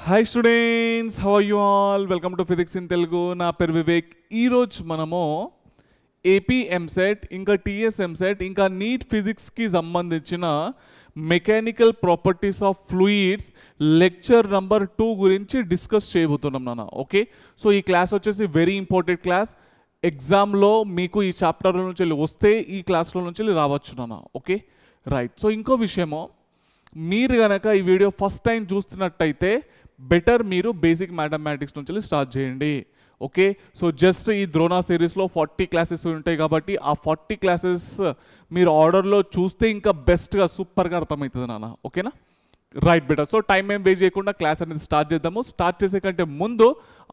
Hi students, how are you all? Welcome to physics in Telugu. నా పేరు వివేక్. ఈరోజు మనము ఏపీ ఎంసెట్, ఇంకా టీఎస్ ఎంసెట్, ఇంకా నీట్ ఫిజిక్స్కి సంబంధించిన mechanical properties of fluids lecture number 2 గురించి డిస్కస్ చేయబోతున్నాం నాన్న. ఓకే, సో ఈ క్లాస్ వచ్చేసి వెరీ ఇంపార్టెంట్ క్లాస్. ఎగ్జామ్లో మీకు ఈ చాప్టర్ నుంచి వస్తే ఈ క్లాస్లో నుంచి రావచ్చు నాన్న. Okay, right. సో ఇంకో విషయము, మీరు కనుక ఈ వీడియో ఫస్ట్ టైం చూస్తున్నట్టయితే బెటర్ మీరు బేసిక్ మ్యాథమెటిక్స్ నుంచి స్టార్ట్ చేయండి. ఓకే, సో జస్ట్ ఈ ద్రోణా సిరీస్లో 40 క్లాసెస్ ఉంటాయి కాబట్టి ఆ 40 క్లాసెస్ మీరు ఆర్డర్లో చూస్తే ఇంకా బెస్ట్గా సూపర్గా అర్థమవుతుంది నాన్న. ఓకేనా, రైట్ బెటర్. సో టైం ఏం వేస్ట్ చేయకుండా క్లాస్ అనేది స్టార్ట్ చేద్దాము. స్టార్ట్ చేసే కంటే ముందు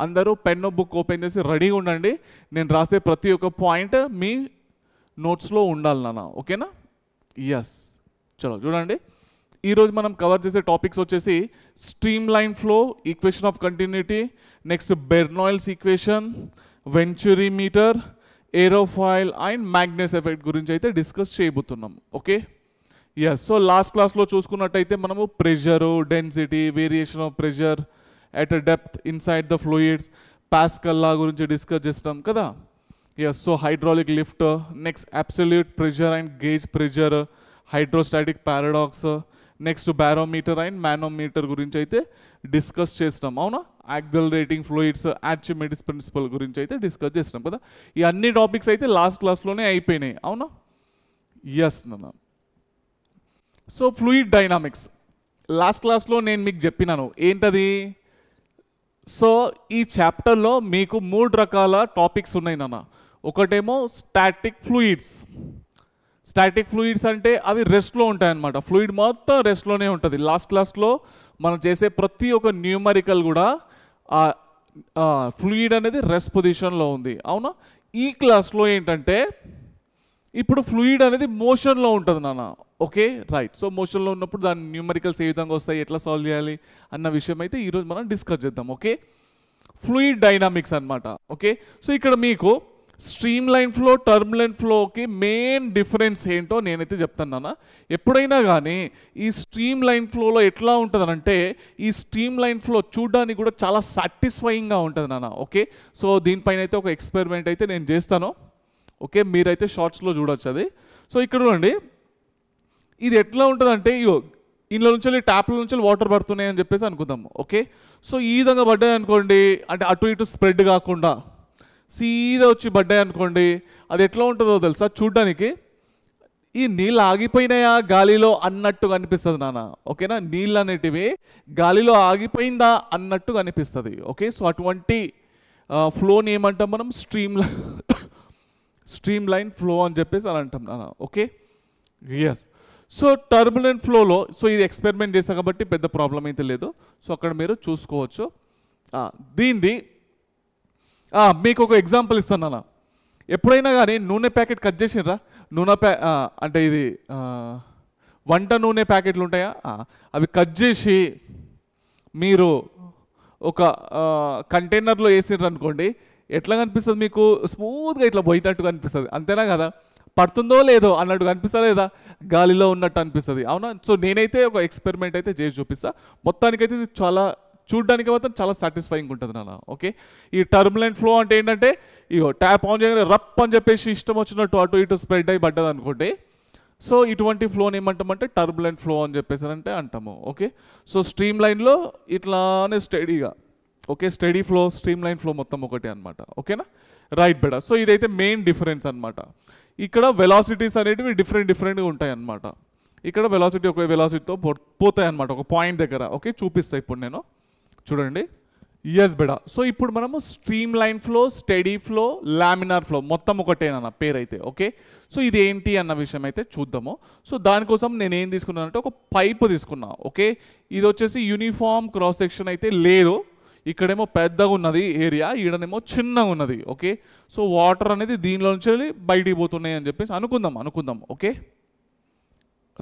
అందరూ పెన్ బుక్ ఓపెన్ చేసి రెడీగా ఉండండి. నేను రాసే ప్రతి ఒక్క పాయింట్ మీ నోట్స్లో ఉండాలి నాన్న. ఓకేనా, ఎస్. చలో చూడండి, ఈరోజు మనం కవర్ చేసే టాపిక్స్ వచ్చేసి streamline flow, equation of continuity, next Bernoulli's equation, venturi meter, aerofoil and Magnus effect గురించి అయితే డిస్కస్ చేయబోతున్నాం. Okay, yes. సో లాస్ట్ క్లాస్లో చూసుకున్నట్టయితే మనము pressure, density, variation of pressure at depth inside the fluids, Pascal law గురించి discuss చేస్తాం కదా. Yes. So hydraulic lift, next absolute pressure and gauge pressure, hydrostatic paradox, next barometer and manometer గురించి అయితే discuss చేస్తాం. అవునా, యాక్సలరేటింగ్ ఫ్లూయిడ్స్, ఆర్చిమెడిస్ ప్రిన్సిపల్ గురించి అయితే discuss చేస్తాం కదా. ఈ అన్ని టాపిక్స్ అయితే లాస్ట్ క్లాస్లోనే అయిపోయినాయి. అవునా, ఎస్ నాన్న. సో ఫ్లూయిడ్ డైనామిక్స్ లాస్ట్ క్లాస్లో నేను మీకు చెప్పినాను ఏంటది. సో ఈ చాప్టర్లో మీకు 3 రకాల టాపిక్స్ ఉన్నాయి నాన్న. ఒకటేమో స్టాటిక్ ఫ్లూయిడ్స్. స్టాటిక్ ఫ్లూయిడ్స్ అంటే అవి రెస్ట్లో ఉంటాయన్నమాట. ఫ్లూయిడ్ మొత్తం రెస్ట్లోనే ఉంటుంది. లాస్ట్ క్లాస్లో మనం చేసే ప్రతి ఒక్క న్యూమరికల్ కూడా ఫ్లూయిడ్ అనేది రెస్ట్ పొజిషన్లో ఉంది. అవునా, ఈ క్లాస్లో ఏంటంటే ఇప్పుడు ఫ్లూయిడ్ అనేది మోషన్లో ఉంటుంది నాన్న. Okay, right. సో మోషన్లో ఉన్నప్పుడు దాని న్యూమరికల్స్ ఏ విధంగా వస్తాయి, ఎట్లా సాల్వ్ చేయాలి అన్న విషయం అయితే ఈరోజు మనం డిస్కస్ చేద్దాం. ఓకే, ఫ్లూయిడ్ డైనామిక్స్ అన్నమాట. ఓకే, సో ఇక్కడ మీకు స్ట్రీమ్ లైన్ ఫ్లో, టర్బులెంట్ ఫ్లోకి మెయిన్ డిఫరెన్స్ ఏంటో నేనైతే చెప్తాను నాన్న. ఎప్పుడైనా కానీ ఈ స్ట్రీమ్ లైన్ ఫ్లోలో ఎట్లా ఉంటుంది అంటే, ఈ స్ట్రీమ్ లైన్ ఫ్లో చూడడానికి కూడా చాలా సాటిస్ఫైయింగ్గా ఉంటుంది నాన్న. ఓకే, సో దీనిపైన అయితే ఒక ఎక్స్పెరిమెంట్ అయితే నేను చేస్తాను. ఓకే, మీరైతే షార్ట్స్లో చూడొచ్చు అది. సో ఇక్కడ చూడండి, ఇది ఎట్లా ఉంటుందంటే, ఇంట్లో నుంచి ట్యాప్ల నుంచి వాటర్ పడుతున్నాయి అని చెప్పేసి అనుకుందాము. ఓకే, సో ఈ విధంగా పడ్డాయి అనుకోండి, అంటే అటు ఇటు స్ప్రెడ్ కాకుండా సీదా వచ్చి పడ్డాయి అనుకోండి, అది ఎట్లా ఉంటుందో తెలుసా చూడ్డానికి? ఈ నీళ్ళు ఆగిపోయినాయా గాలిలో అన్నట్టు కనిపిస్తుంది నాన్న. ఓకేనా, నీళ్ళు అనేటివి గాలిలో ఆగిపోయిందా అన్నట్టు కనిపిస్తుంది. ఓకే, సో అటువంటి ఫ్లోని ఏమంటాం మనం? స్ట్రీమ్ లైన్ ఫ్లో అని చెప్పేసి అని అంటాం నాన్న. Okay, yes. సో టర్బులెంట్ ఫ్లోలో, సో ఇది ఎక్స్పెరిమెంట్ చేశా కాబట్టి పెద్ద ప్రాబ్లం అయితే లేదు. సో అక్కడ మీరు చూసుకోవచ్చు. దీనిది మీకు ఒక ఎగ్జాంపుల్ ఇస్తాను నాన్న. ఎప్పుడైనా కానీ నూనె ప్యాకెట్ కట్ చేసినరా? అంటే ఇది వంట నూనె ప్యాకెట్లు ఉంటాయా, అవి కట్ చేసి మీరు ఒక కంటైనర్లో వేసినారు అనుకోండి, ఎట్లా కనిపిస్తుంది మీకు? స్మూత్గా ఇట్లా పోయినట్టు కనిపిస్తుంది, అంతేనా కదా? పడుతుందో లేదో అన్నట్టు కనిపిస్తుంది లేదా? గాలిలో ఉన్నట్టు అనిపిస్తుంది. అవునా? సో నేనైతే ఒక ఎక్స్పెరిమెంట్ అయితే చేసి చూపిస్తా. మొత్తానికైతే ఇది చాలా చూడడానికి మాత్రం చాలా సాటిస్ఫైయింగ్ ఉంటుంది నాన్న. ఓకే, ఈ టర్బులెంట్ ఫ్లో అంటే ఏంటంటే, ఇగో ట్యాప్ ఆన్ చేయగానే రప్ అని చెప్పేసి ఇష్టం వచ్చినట్టు అటు ఇటు స్ప్రెడ్ అయి పడ్డది అనుకోండి. సో ఇటువంటి ఫ్లోని ఏమంటామంటే టర్బులెంట్ ఫ్లో అని చెప్పేసి అంటే అంటాము. ఓకే, సో స్ట్రీమ్ లైన్లో ఇట్లానే స్టడీగా, okay, steady flow, streamline flow మొత్తం ఒకటే అనమాట. ఓకేనా, రైట్ బెడా. సో ఇదైతే మెయిన్ డిఫరెన్స్ అనమాట. ఇక్కడ వెలాసిటీస్ అనేటివి డిఫరెంట్గా ఉంటాయి అన్నమాట. ఇక్కడ వెలాసిటీ ఒక వెలాసిటీతో పోతాయి అన్నమాట ఒక పాయింట్ దగ్గర. ఓకే, చూపిస్తాయి ఇప్పుడు నేను, చూడండి. ఎస్ బెడా. సో ఇప్పుడు మనము stream line flow, study flow, laminar flow మొత్తం ఒకటేనన్న పేరు అయితే. ఓకే, సో ఇది ఏంటి అన్న విషయం అయితే చూద్దాము. సో దానికోసం నేను ఏం తీసుకున్నానంటే ఒక పైప్ తీసుకున్నా. ఓకే, ఇది వచ్చేసి యూనిఫామ్ క్రాస్ సెక్షన్ అయితే లేదు, ఇక్కడేమో పెద్దగా ఉన్నది ఏరియా, ఈడనేమో చిన్నగా ఉన్నది. ఓకే, సో వాటర్ అనేది దీనిలో నుంచి బయటికి పోతున్నాయి అని చెప్పేసి అనుకుందాం. Okay,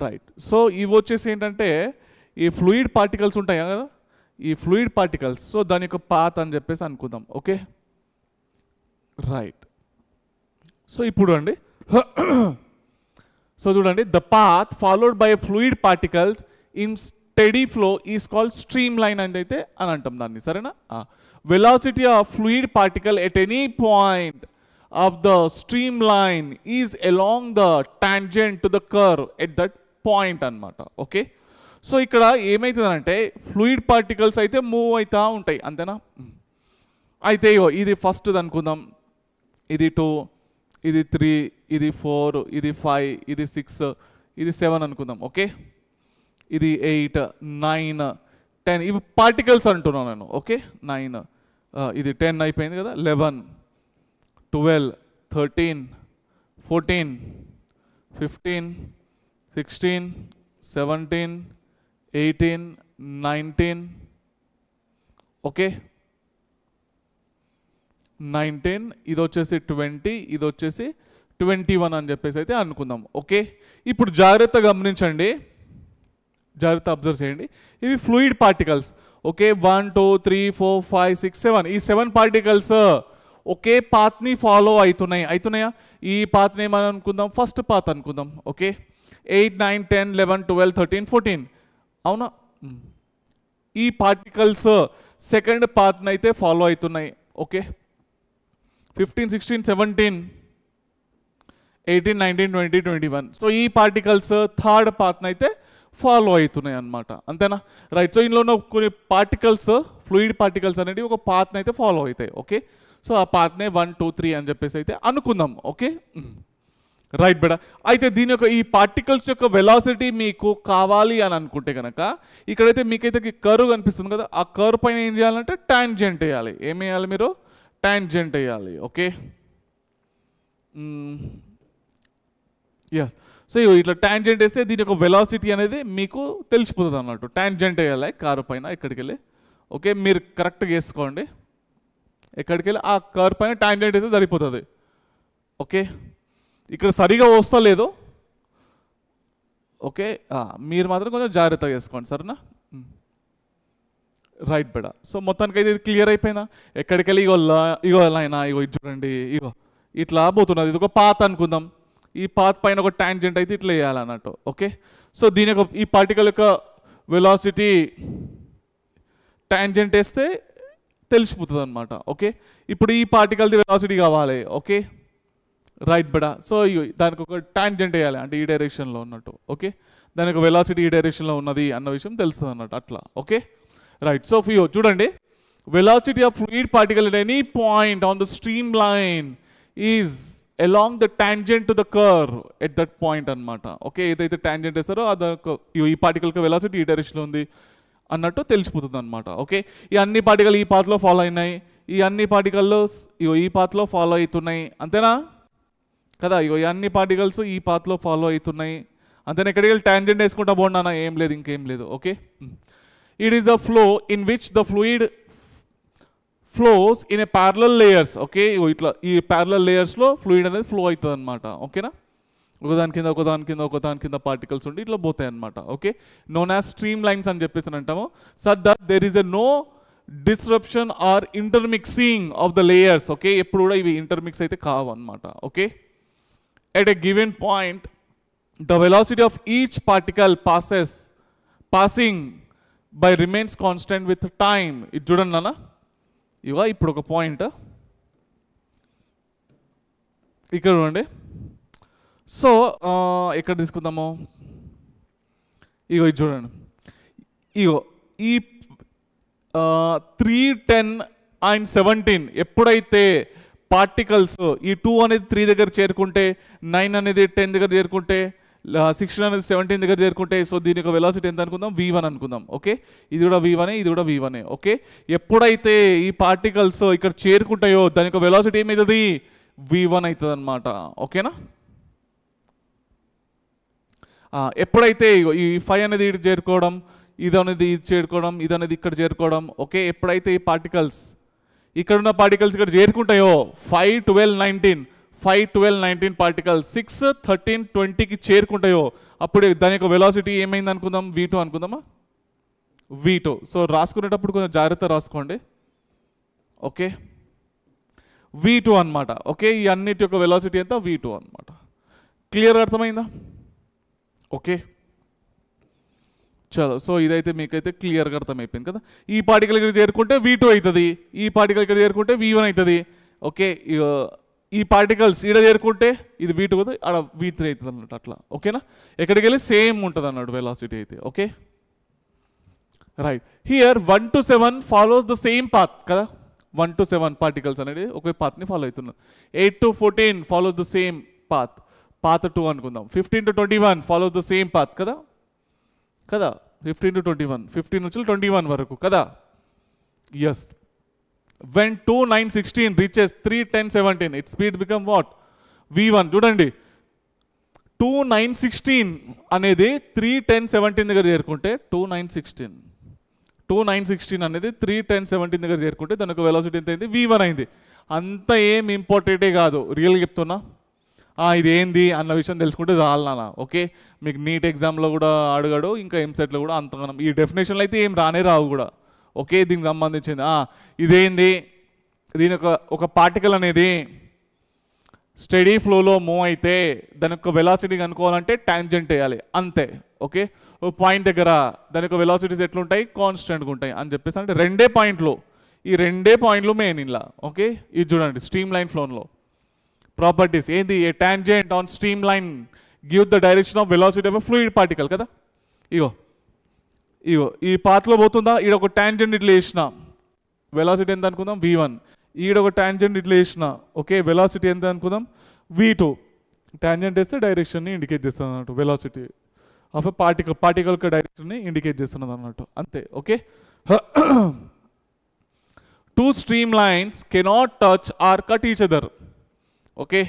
right. సో ఇవి వచ్చేసి ఏంటంటే ఈ ఫ్లూయిడ్ పార్టికల్స్ ఉంటాయి కదా, ఈ ఫ్లూయిడ్ పార్టికల్స్. సో దాని యొక్క పాత్ అని చెప్పేసి అనుకుందాం. Okay, right. సో ఇప్పుడు అండి, సో చూడండి, the path followed by fluid particles in steady flow is called stream line అని అయితే అని అంటాం దాన్ని, సరేనా. Velocity of fluid particle at any point of the stream line is along the tangent to the curve at that point అనమాట. Okay, so ఇక్కడ ఏమవుతుందంటే fluid particles అయితే మూవ్ అవుతూ ఉంటాయి, అంతేనా. అయితే ఇది ఫస్ట్ అనుకుందాం, ఇది 2, ఇది 3, ఇది 4, ఇది 5, ఇది 6, ఇది 7 అనుకుందాం. ఓకే, ఇది 8, 9, 10 ఇవి పార్టికల్స్ అంటున్నాను నేను. ఓకే, 9, ఇది 10 అయిపోయింది కదా, 11, 12, 13, 14, 15, 16, 17, 18, 19. ఓకే, 19, ఇది వచ్చేసి 20, ఇది వచ్చేసి 21 అని చెప్పేసి అయితే అనుకుందాం. ఓకే, ఇప్పుడు జాగ్రత్తగా గమనించండి, జాగ్రత్త అబ్జర్వ్ చేయండి. ఇవి ఫ్లూయిడ్ పార్టికల్స్. ఓకే, 1, 2, 3, 4, 5, 6, 7 ఈ 7 పార్టికల్స్ ఒకే పాత్ని ఫాలో అవుతున్నాయా? ఈ పాత్ని మనం అనుకుందాం ఫస్ట్ పాత్ అనుకుందాం. ఓకే, 8, 9, 10, 11, 12, 13, 14 అవునా. ఈ పార్టికల్స్ సెకండ్ పాత్ని అయితే ఫాలో అవుతున్నాయి. ఓకే, 15, 16, 17, 18, 19, 20, 21. సో ఈ పార్టికల్స్ థర్డ్ పాత్ని అయితే ఫాలో అవుతున్నాయి అన్నమాట, అంతేనా. రైట్, సో ఇందులో ఉన్న కొన్ని పార్టికల్స్ ఫ్లూయిడ్ పార్టికల్స్ అనేవి ఒక పాత్ని అయితే ఫాలో అవుతాయి. ఓకే, సో ఆ పాత్నే 1, 2, 3 అని చెప్పేసి అయితే అనుకుందాం. ఓకే, రైట్ బేటా. అయితే దీని యొక్క ఈ పార్టికల్స్ యొక్క వెలాసిటీ మీకు కావాలి అని అనుకుంటే కనుక ఇక్కడైతే మీకైతే కర్వ్ కనిపిస్తుంది కదా, ఆ కర్వ్ పైన ఏం చేయాలంటే టాంజెంట్ వేయాలి. ఏం వేయాలి మీరు? టాంజెంట్ వేయాలి. Okay, yes. సో ఇట్లా టాంజెంట్ వేస్తే దీని యొక్క వెలాసిటీ అనేది మీకు తెలిసిపోతుంది అన్నట్టు. టాంజెంట్ వేయాలి కర్వ్ పైన ఇక్కడికి వెళ్ళి. ఓకే, మీరు కరెక్ట్గా వేసుకోండి, ఎక్కడికి వెళ్ళి ఆ కర్వ్ పైన టాంజెంట్ వేస్తే సరిపోతుంది. ఓకే, ఇక్కడ సరిగా వస్తలేదు. ఓకే, మీరు మాత్రం కొంచెం జాగ్రత్తగా వేసుకోండి, సరేనా. రైట్ బేడా. సో మొత్తానికి అయితే ఇది క్లియర్ అయిపోయిందా? ఎక్కడికి వెళ్ళి ఇగో లైనా, ఇగో ఇది చూడండి, ఇగో ఇట్లా పోతున్నది. ఇది ఒక పాత్ అనుకుందాం. ఈ పాత్ పైన ఒక టాంజెంట్ అయితే ఇట్లా వేయాలన్నట్టు. ఓకే, సో దీని యొక్క ఈ పార్టికల్ యొక్క వెలాసిటీ టాంజెంట్ వేస్తే తెలిసిపోతుంది అనమాట. ఓకే, ఇప్పుడు ఈ పార్టికల్ది వెలాసిటీ కావాలి. ఓకే, రైట్ బేడా. సో దానికి ఒక టాంజెంట్ వేయాలి, అంటే ఈ డైరెక్షన్లో ఉన్నట్టు. ఓకే, దాని యొక్క వెలాసిటీ ఈ డైరెక్షన్లో ఉన్నది అన్న విషయం తెలుస్తుంది అన్నట్టు అట్లా. Okay, right. సో చూడండి, velocity of fluid particle at any point on the streamline is along the tangent to the curve at that point అన్నమాట. ఓకే, ఏదైతే టాంజెంట్ వేస్తారో అదొక ఈ పార్టికల్కి వెలాసిటీ ఈ డైరెక్షన్లో ఉంది అన్నట్టు తెలిసిపోతుంది అనమాట. ఓకే, ఈ అన్ని పార్టికల్ ఈ పాత్లో ఫాలో అయినాయి, ఈ అన్ని పార్టికల్లో ఈ పాత్లో ఫాలో అవుతున్నాయి, అంతేనా కదా. ఈ అన్ని పార్టికల్స్ ఈ పాత్లో ఫాలో అవుతున్నాయి, అంతేనా. ఎక్కడికి వెళ్ళి టాంజెంట్ వేసుకుంటా పోండా, ఏం లేదు, ఇంకేం లేదు. Okay, it is a flow in which the fluid flows in a parallel layers. Okay, ఇట్లా ఈ parallel layers లో ఫ్లూయిడ్ అనేది ఫ్లో అవుతుంది అనమాట. ఓకేనా, ఒకదాని కింద పార్టికల్స్ ఉండి ఇట్లా పోతాయి అనమాట. Okay, known as stream lines అని చెప్పేసి అంటాము. Such that there is a no disruption or intermixing of the layers. Okay, ఎప్పుడు కూడా ఇవి ఇంటర్మిక్స్ అయితే కావు అనమాట. Okay, at a given point the velocity of each particle passing by remains constant with time. ఇది చూడండి నాన్న, ఇవా ఇప్పుడు ఒక పాయింట్ ఇక్కడ చూడండి. సో ఎక్కడ తీసుకుందాము, ఇగో ఇది చూడండి, ఇగో ఈ 3, 10 and 17 ఎప్పుడైతే పార్టికల్స్ ఈ 2 అనేది 3 దగ్గర చేరుకుంటే, 9 అనేది 10 దగ్గర చేరుకుంటే, 16 అనేది 17 దగ్గర చేరుకుంటే, సో దీని యొక్క వెలాసిటీ ఎంత అనుకుందాం? v1 అనుకుందాం. ఓకే, ఇది కూడా v1, ఇది కూడా v1. ఓకే, ఎప్పుడైతే ఈ పార్టికల్స్ ఇక్కడ చేరుకుంటాయో దాని యొక్క వెలాసిటీ ఏమవుతుంది? v1 అవుతుంది అనమాట. ఓకేనా, ఎప్పుడైతే ఈ 5 అనేది ఇటు చేరుకోవడం, ఇది అనేది ఇది చేరుకోవడం, ఇది అనేది ఇక్కడ చేరుకోవడం. ఓకే, ఎప్పుడైతే ఈ పార్టికల్స్ ఇక్కడున్న పార్టికల్స్ ఇక్కడ చేరుకుంటాయో 5, 12, 19 పార్టికల్స్ 6, 13, 20కి చేరుకుంటాయో అప్పుడు దాని యొక్క వెలాసిటీ ఏమైంది అనుకుందాం? v2 అనుకుందామా? v2. సో రాసుకునేటప్పుడు కొంచెం జాగ్రత్త రాసుకోండి. ఓకే, v2 అనమాట. ఓకే, ఈ అన్నిటి యొక్క వెలాసిటీ ఎంత? v2 అనమాట. క్లియర్గా అర్థమైందా? ఓకే, చలో, సో ఇదైతే మీకైతే క్లియర్గా అర్థమైపోయింది కదా. ఈ పార్టికల్ ఇక్కడ చేరుకుంటే V2 అవుతుంది, ఈ పార్టికల్ ఇక్కడ చేరుకుంటే V1 అవుతుంది. ఓకే, ఈ పార్టికల్స్ ఇక్కడ చేరుకుంటే ఇది V2 కదా, అక్కడ V3 అవుతుంది అన్నట్టు. అట్లా ఓకేనా, ఎక్కడికి వెళ్ళి సేమ్ ఉంటుంది అన్నట్టు వెలాసిటీ అయితే. Okay right, here 1 to 7 follows the same path కదా. 1 to 7 పార్టికల్స్ అనేది ఒకే పాత్ని ఫాలో అవుతున్నారు. 8 to 14 follows the same path, path 2 అనుకుందాం. 15 to 21 follows the same path కదా కదా. 15 to 21, 15 నుంచి 21 వరకు కదా. Yes, when 2, 9, 16 reaches 3, 10, 17 its speed become what? V1. చూడండి, 2, 9, 16 అనేది 3, 10, 17 దగ్గర చేరుకుంటే 2, 9, 16 2, 9, 16 అనేది 3, 10, 17 దగ్గర చేరుకుంటే దానికి వెలాసిటీ ఎంత అయింది? V1 అయింది. అంత ఏం ఇంపార్టెంటే కాదు, రియల్గా చెప్తున్నా. ఇది ఏంది అన్న విషయం తెలుసుకుంటే చాలు నాన్న. ఓకే, మీకు నీట్ ఎగ్జామ్లో కూడా అడగడు, ఇంకా ఎంసెట్లో కూడా అంతగానం ఈ డెఫినేషన్లో అయితే ఏం రానే రావు కూడా. ఓకే, దీనికి సంబంధించింది ఇదేంది, దీని ఒక పార్టికల్ అనేది స్టడీ ఫ్లోలో మూవ్ అయితే దాని యొక్క వెలాసిటీ కనుక్కోవాలంటే టాంజెంట్ వేయాలి అంతే. ఓకే, ఓ పాయింట్ దగ్గర దాని యొక్క వెలాసిటీస్ ఎట్లుంటాయి? కాన్స్టెంట్గా ఉంటాయి అని చెప్పేసి, అంటే రెండే పాయింట్లు, ఈ రెండే పాయింట్లు మెయిన్ ఇలా. ఓకే, ఇది చూడండి స్ట్రీమ్ లైన్ ఫ్లోలో ప్రాపర్టీస్ ఏంది? ఏ tangent on stream line give the direction of velocity of a fluid particle కదా. ఇగో ఈ పాత్లో పోతుందా, ఈడ ఒక టాంజెంట్ ఇట్లా వేసిన వెలాసిటీ ఎంత అనుకుందాం? V1. ఈడ ఒక టాంజెంట్ ఇట్లా వేసిన, ఓకే, వెలాసిటీ ఎంత అనుకుందాం? V2. టాంజెంట్ వేస్తే డైరెక్షన్ని ఇండికేట్ చేస్తుంది అన్నట్టు, వెలాసిటీ ఆఫ్ ఎ పార్టికల్ యొక్క డైరెక్షన్ని ఇండికేట్ చేస్తున్నది అన్నట్టు అంతే. Okay, 2 stream lines cannot touch are cut each other. Okay,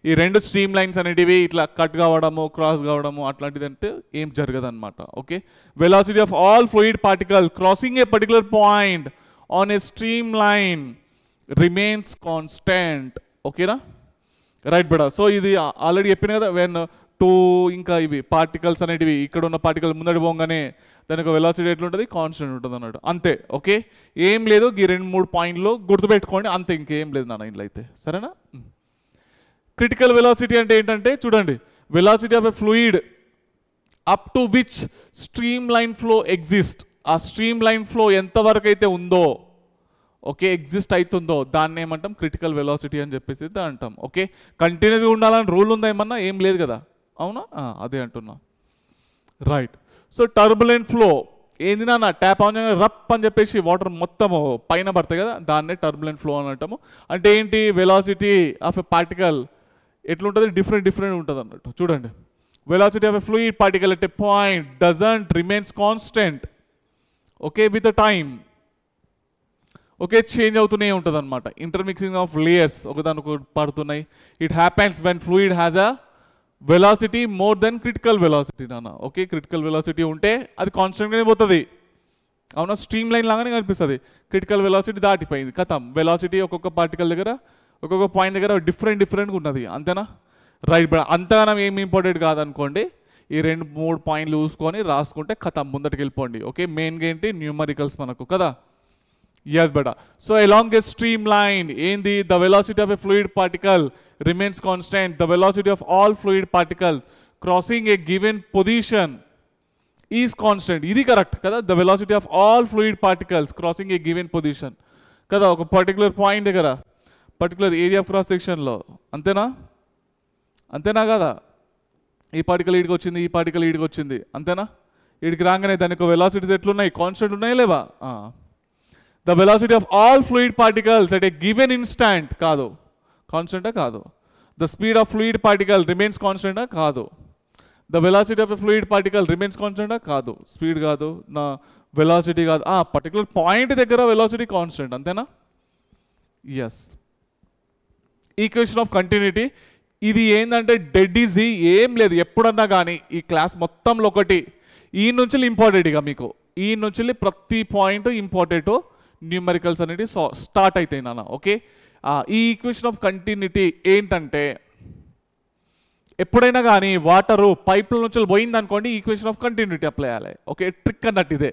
ఈ రెండు స్ట్రీమ్ లైన్స్ అనేటివి ఇట్లా కట్ కావడము, క్రాస్ కావడము అట్లాంటిది అంటే ఏం జరగదు అనమాట. Okay, velocity of all fluid particle crossing A particular point on a stream line remains constant. ఓకేనా, రైట్ బెడా. సో ఇది ఆల్రెడీ చెప్పిన కదా, వెన్ 2 ఇంకా ఇవి పార్టికల్స్ అనేటివి ఇక్కడ ఉన్న పార్టికల్ ముందడి పోగానే దాని యొక్క వెలాసిటీ ఎట్లుంటుంది? కాన్స్టెంట్ ఉంటుంది అన్నట్టు అంతే. ఓకే, ఏం లేదు, ఈ 2-3 పాయింట్లు గుర్తుపెట్టుకోండి అంతే, ఇంకేం లేదు నాన్న ఇంట్లో అయితే. సరేనా. క్రిటికల్ వెలాసిటీ అంటే ఏంటంటే చూడండి, velocity of a fluid up to which stream line flow exist. ఆ స్ట్రీమ్ లైన్ ఫ్లో ఎంతవరకు అయితే ఉందో, ఓకే, ఎగ్జిస్ట్ అవుతుందో దాన్ని ఏమంటాం? క్రిటికల్ వెలాసిటీ అని చెప్పేసి అంటాం. ఓకే, కంటిన్యూస్గా ఉండాలని రూల్ ఉందా ఏమన్నా? ఏం లేదు కదా, అవునా? అదే అంటున్నా. రైట్, సో టర్బులెంట్ ఫ్లో ఏంది నాన్న? ట్యాప్ ఆన్ చేయగానే రప్ అని చెప్పేసి వాటర్ మొత్తం పైన పడతాయి కదా, దాన్నే టర్బులెంట్ ఫ్లో అని అంటాము. అంటే ఏంటి? వెలాసిటీ ఆఫ్ ఎ పార్టికల్ ఎట్లుంటుంది? డిఫరెంట్ ఉంటుంది అన్నట్టు. చూడండి, velocity of a fluid particle at a point doesn't remains constant. Okay, with the time okay change అవుతూనే ఉంటుంది అనమాట. ఇంటర్మిక్సింగ్ ఆఫ్ లేయర్స్ ఒకదానికి పడుతున్నాయి. It happens when fluid has a velocity more than critical velocity నాన్న. Okay, critical velocity ఉంటే అది కాన్స్టెంట్గానే పోతుంది, అవునా? స్ట్రీమ్ లైన్ లాగానే కనిపిస్తుంది. క్రిటికల్ వెలాసిటీ దాటిపోయింది, కథం. వెలాసిటీ ఒక్కొక్క పార్టికల్ దగ్గర ఒక్కొక్క పాయింట్ దగ్గర డిఫరెంట్గా ఉన్నది, అంతేనా? రైట్, బట్ అంతగానం ఏమి ఇంపార్టెంట్ కాదనుకోండి. ఈ 2-3 పాయింట్లు చూసుకొని రాసుకుంటే కథం, ముందటికి వెళ్ళిపోండి. ఓకే, మెయిన్గా ఏంటి? న్యూమరికల్స్ మనకు కదా. Yes, beta. So along a streamline, the velocity of a fluid particle remains constant. The velocity of all fluid particles crossing a given position is constant. This is correct, kada? The velocity of all fluid particles crossing a given position, kada? Oka particular point దగ్గర, particular area of cross section లో, అంతేనా? అంతేనా కదా? ఈ particle ఈడికి వచ్చింది, ఈ particle ఈడికి వచ్చింది, అంతేనా? ఈడికి రాగానే దానికి వెలాసిటీస్ ఎట్లున్నాయి? కాన్స్టెంట్ ఉన్నాయా లేవా? The velocity of all fluid particles at a given instant కాదు, కాన్స్టెంటా కాదు. The speed of fluid particle remains కాన్స్టెంటా కాదు. The velocity of a fluid particle remains కాన్స్టెంటా కాదు. స్పీడ్ కాదు, నా వెలాసిటీ కాదు, పర్టికులర్ పాయింట్ దగ్గర వెలాసిటీ కాన్స్టెంట్, అంతేనా? ఎస్. ఈక్వేషన్ ఆఫ్ కంటిన్యూటీ ఇది ఏంటంటే డెడ్ ఈజీ, ఏం లేదు. ఎప్పుడన్నా కానీ ఈ క్లాస్ మొత్తంలో ఒకటి ఈ నుంచి ఇంపార్టెంట్, ఇక మీకు ఈ నుంచి ప్రతి పాయింట్ ఇంపార్టెంట్, న్యూమరికల్స్ అనేది స్టార్ట్ అవుతాయి నాన్న. ఓకే, ఈ ఈక్వేషన్ ఆఫ్ కంటిన్యూటీ ఏంటంటే ఎప్పుడైనా కానీ వాటరు పైప్ల నుంచి పోయింది అనుకోండి, ఈక్వేషన్ ఆఫ్ కంటిన్యూటీ అప్లై చేయాలి. ఓకే, ట్రిక్ అన్నట్టు ఇదే.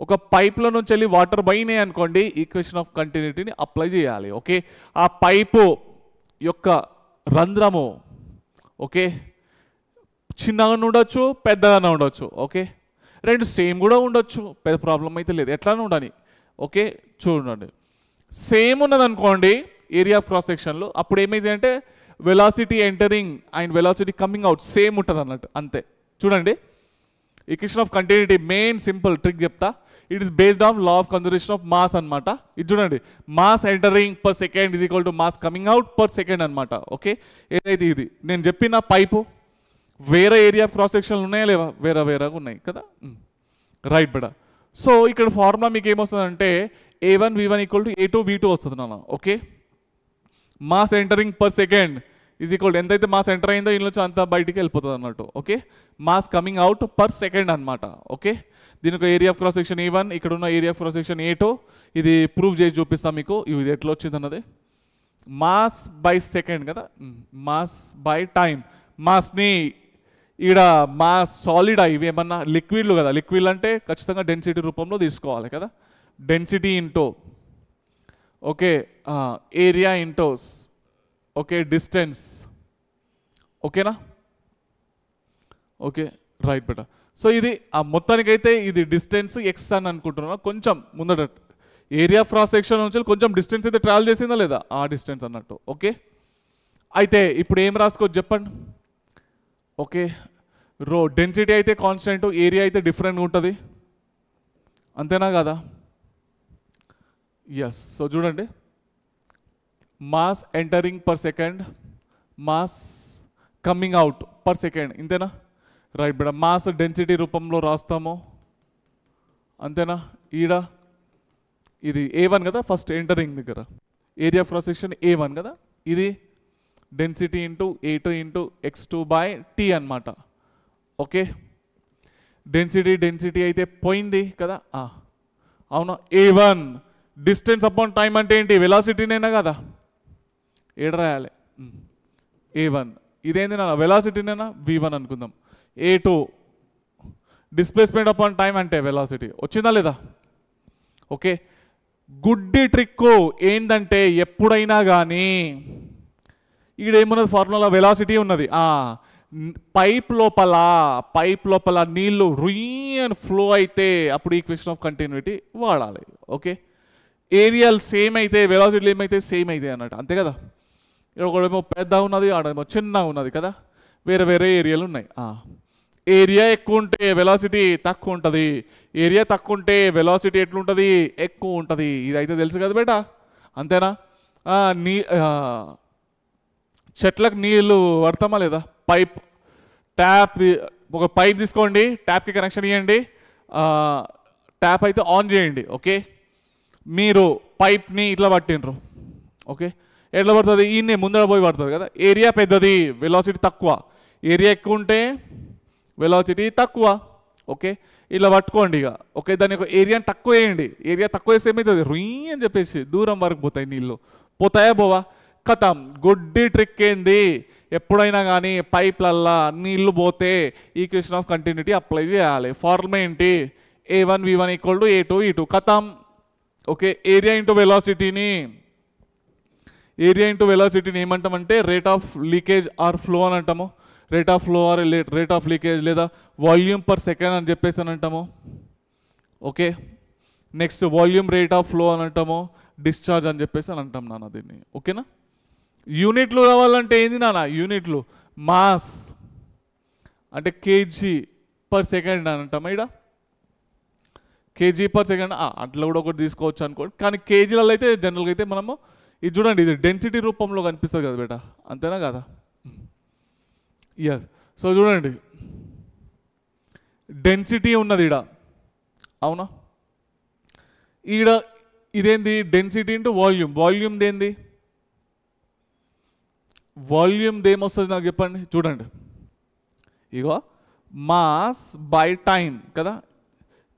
ఒక పైప్ల నుంచి వెళ్ళి వాటర్ పోయినాయి అనుకోండి, ఈక్వేషన్ ఆఫ్ కంటిన్యూటీని అప్లై చేయాలి. ఓకే, ఆ పైపు యొక్క రంధ్రము ఓకే చిన్నగా ఉండొచ్చు, పెద్దగానే ఉండొచ్చు. ఓకే, రెండు సేమ్ కూడా ఉండొచ్చు, పెద్ద ప్రాబ్లం అయితే లేదు, ఎట్లానే ఉండని. ఓకే చూడండి, సేమ్ ఉన్నది అనుకోండి ఏరియా ఆఫ్ క్రాస్ సెక్షన్లో, అప్పుడు ఏమైంది అంటే velocity entering and velocity coming out same ఉంటుంది అన్నట్టు, అంతే. చూడండి equation of continuity main simple trick చెప్తా. It is based on law of conservation of mass అనమాట. ఇది చూడండి, mass entering per second is equal to mass coming out per second అనమాట. Okay ఏదైతే ఇది నేను చెప్పిన పైపు వేరే ఏరియా ఆఫ్ క్రాస్ సెక్షన్లు ఉన్నాయా లేవా, వేరేగా ఉన్నాయి కదా, రైట్ బెడా. సో ఇక్కడ ఫార్ములా మీకు ఏమొస్తుందంటే A1 V1 equal to A2 V2 వస్తుంది నాన్న. Okay mass entering per second is equal ఎంతైతే మాస్ ఎంటర్ అయిందో ఇంట్లో అంత బయటికి వెళ్ళిపోతుంది అన్నట్టు. Okay mass coming out per second అనమాట. ఓకే దీని ఒక area of cross section A1, ఇక్కడ ఉన్న area of cross section A2. ఇది ప్రూవ్ చేసి చూపిస్తాను మీకు ఇది ఎట్లా వచ్చింది అన్నది. మాస్ బై సెకండ్ కదా, మాస్ బై టైం. మాస్ని ఈడ మాస్ సాలిడ్ ఇవి ఏమన్నా లిక్విడ్లు కదా, లిక్విడ్ అంటే ఖచ్చితంగా డెన్సిటీ రూపంలో తీసుకోవాలి కదా. Density into okay area into okay distance. ఓకేనా, ఓకే రైట్ బెటా. సో ఇది మొత్తానికైతే ఇది డిస్టెన్స్ ఎక్స్ అని అనుకుంటున్నా. కొంచెం ముందట ఏరియా క్రాస్ సెక్షన్ నుంచి కొంచెం డిస్టెన్స్ అయితే ట్రావెల్ చేసిందా లేదా, ఆ డిస్టెన్స్ అన్నట్టు. ఓకే అయితే ఇప్పుడు ఏం రాసుకోవచ్చు చెప్పండి. ఓకే డెన్సిటీ అయితే కాన్స్టెంట్, ఏరియా అయితే డిఫరెంట్గా ఉంటుంది, అంతేనా కదా. ఎస్ సో చూడండి mass entering per second, mass coming out per second, ఇంతేనా రైట్ బేటా. మాస్ డెన్సిటీ రూపంలో రాస్తాము, అంతేనా. ఈడ ఇది A1 కదా, ఫస్ట్ ఎంటరింగ్ దగ్గర ఏరియా క్రాస్ సెక్షన్ A1 కదా, ఇది density into A2 into x2/t అనమాట. ఓకే డెన్సిటీ అయితే పోయింది కదా, అవునా. A1 డిస్టెన్స్ అపాన్ టైం అంటే ఏంటి, వెలాసిటీనేనా కదా, ఏడ రాయాలి A1. ఇదేంది నా వెలాసిటీనేనా, V1 అనుకుందాం. A2 డిస్ప్లేస్మెంట్ అపాన్ టైం అంటే వెలాసిటీ, వచ్చిందా లేదా. ఓకే గుడ్డి ట్రిక్ ఏంటంటే ఎప్పుడైనా కానీ ఈడేమున్నది ఫార్ములా వెలాసిటీ ఉన్నది, పైప్ లోపల నీళ్లు రుయ్ అని ఫ్లో అయితే అప్పుడు ఈక్వేషన్ ఆఫ్ కంటిన్యూటీ వాడాలి. ఓకే ఏరియాలు సేమ్ అయితే వెలాసిటీ ఏమైతే సేమ్ అయితే అన్నట్టు, అంతే కదా. ఇక్కడ ఒకడేమో పెద్ద ఉన్నది, ఆడేమో చిన్నగా ఉన్నది కదా, వేరే ఏరియాలు ఉన్నాయి. ఏరియా ఎక్కువ ఉంటే వెలాసిటీ తక్కువ ఉంటుంది, ఏరియా తక్కువ ఉంటే వెలాసిటీ ఎట్లుంటుంది, ఎక్కువ ఉంటుంది. ఇదైతే తెలుసు కదా బేటా, అంతేనా. చెట్లకు నీళ్ళు పడతామా లేదా, పైప్ ట్యాప్ ఒక పైప్ తీసుకోండి, ట్యాప్కి కనెక్షన్ ఇవ్వండి, ట్యాప్ అయితే ఆన్ చేయండి. ఓకే మీరు పైప్ని ఇట్లా పట్టిండ్రు, ఓకే ఎట్లా పడుతుంది, ఈయన్ని ముందర పోయి పడుతుంది కదా. ఏరియా పెద్దది, వెలాసిటీ తక్కువ, ఏరియా ఎక్కువ ఉంటే వెలాసిటీ తక్కువ. ఓకే ఇలా పట్టుకోండి ఇక. ఓకే దాని యొక్క ఏరియాని తక్కువ వేయండి, ఏరియా తక్కువ వేస్తే ఏమవుతుంది, రుయ్ అని చెప్పేసి దూరం వరకు పోతాయి నీళ్ళు, పోతాయా పోవా, కథం. గుడ్డి ట్రిక్ ఏంది, ఎప్పుడైనా కానీ పైప్లల్లా నీళ్లు పోతే ఈక్వేషన్ ఆఫ్ కంటిన్యూటీ అప్లై చేయాలి. ఫార్ములా ఏంటి, A1 V1 equal to A2 E2 కథం. ఓకే ఏరియా ఇంటూ వెలాసిటీని ఏమంటామంటే rate of leakage are flow అని అంటాము. Rate of flow are rate of leakage లేదా వాల్యూమ్ పర్ సెకండ్ అని చెప్పేసి అని అంటాము. Okay next volume rate of flow అని అంటాము, డిశ్చార్జ్ అని చెప్పేసి అని అంటాం నాన్న దీన్ని. ఓకేనా యూనిట్లు కావాలంటే ఏంది నాన్న, యూనిట్లు మాస్ అంటే కేజీ పర్ సెకండ్ అని అంటాం. ఇక్కడ కేజీ పర్ సెకండ్ అట్లా కూడా ఒకటి తీసుకోవచ్చు అనుకోండి, కానీ కేజీలలో అయితే జనరల్గా అయితే మనము ఇది చూడండి, ఇది డెన్సిటీ రూపంలో కనిపిస్తుంది కదా బేటా, అంతేనా కదా. ఎస్ సో చూడండి డెన్సిటీ ఉన్నది ఈడ, అవునా. ఈడ ఇదేంది డెన్సిటీ ఇంటూ వాల్యూమ్ దేంది, వాల్యూమ్ దేమొస్తుంది నాకు చెప్పండి. చూడండి ఇగో మాస్ బై టైం కదా,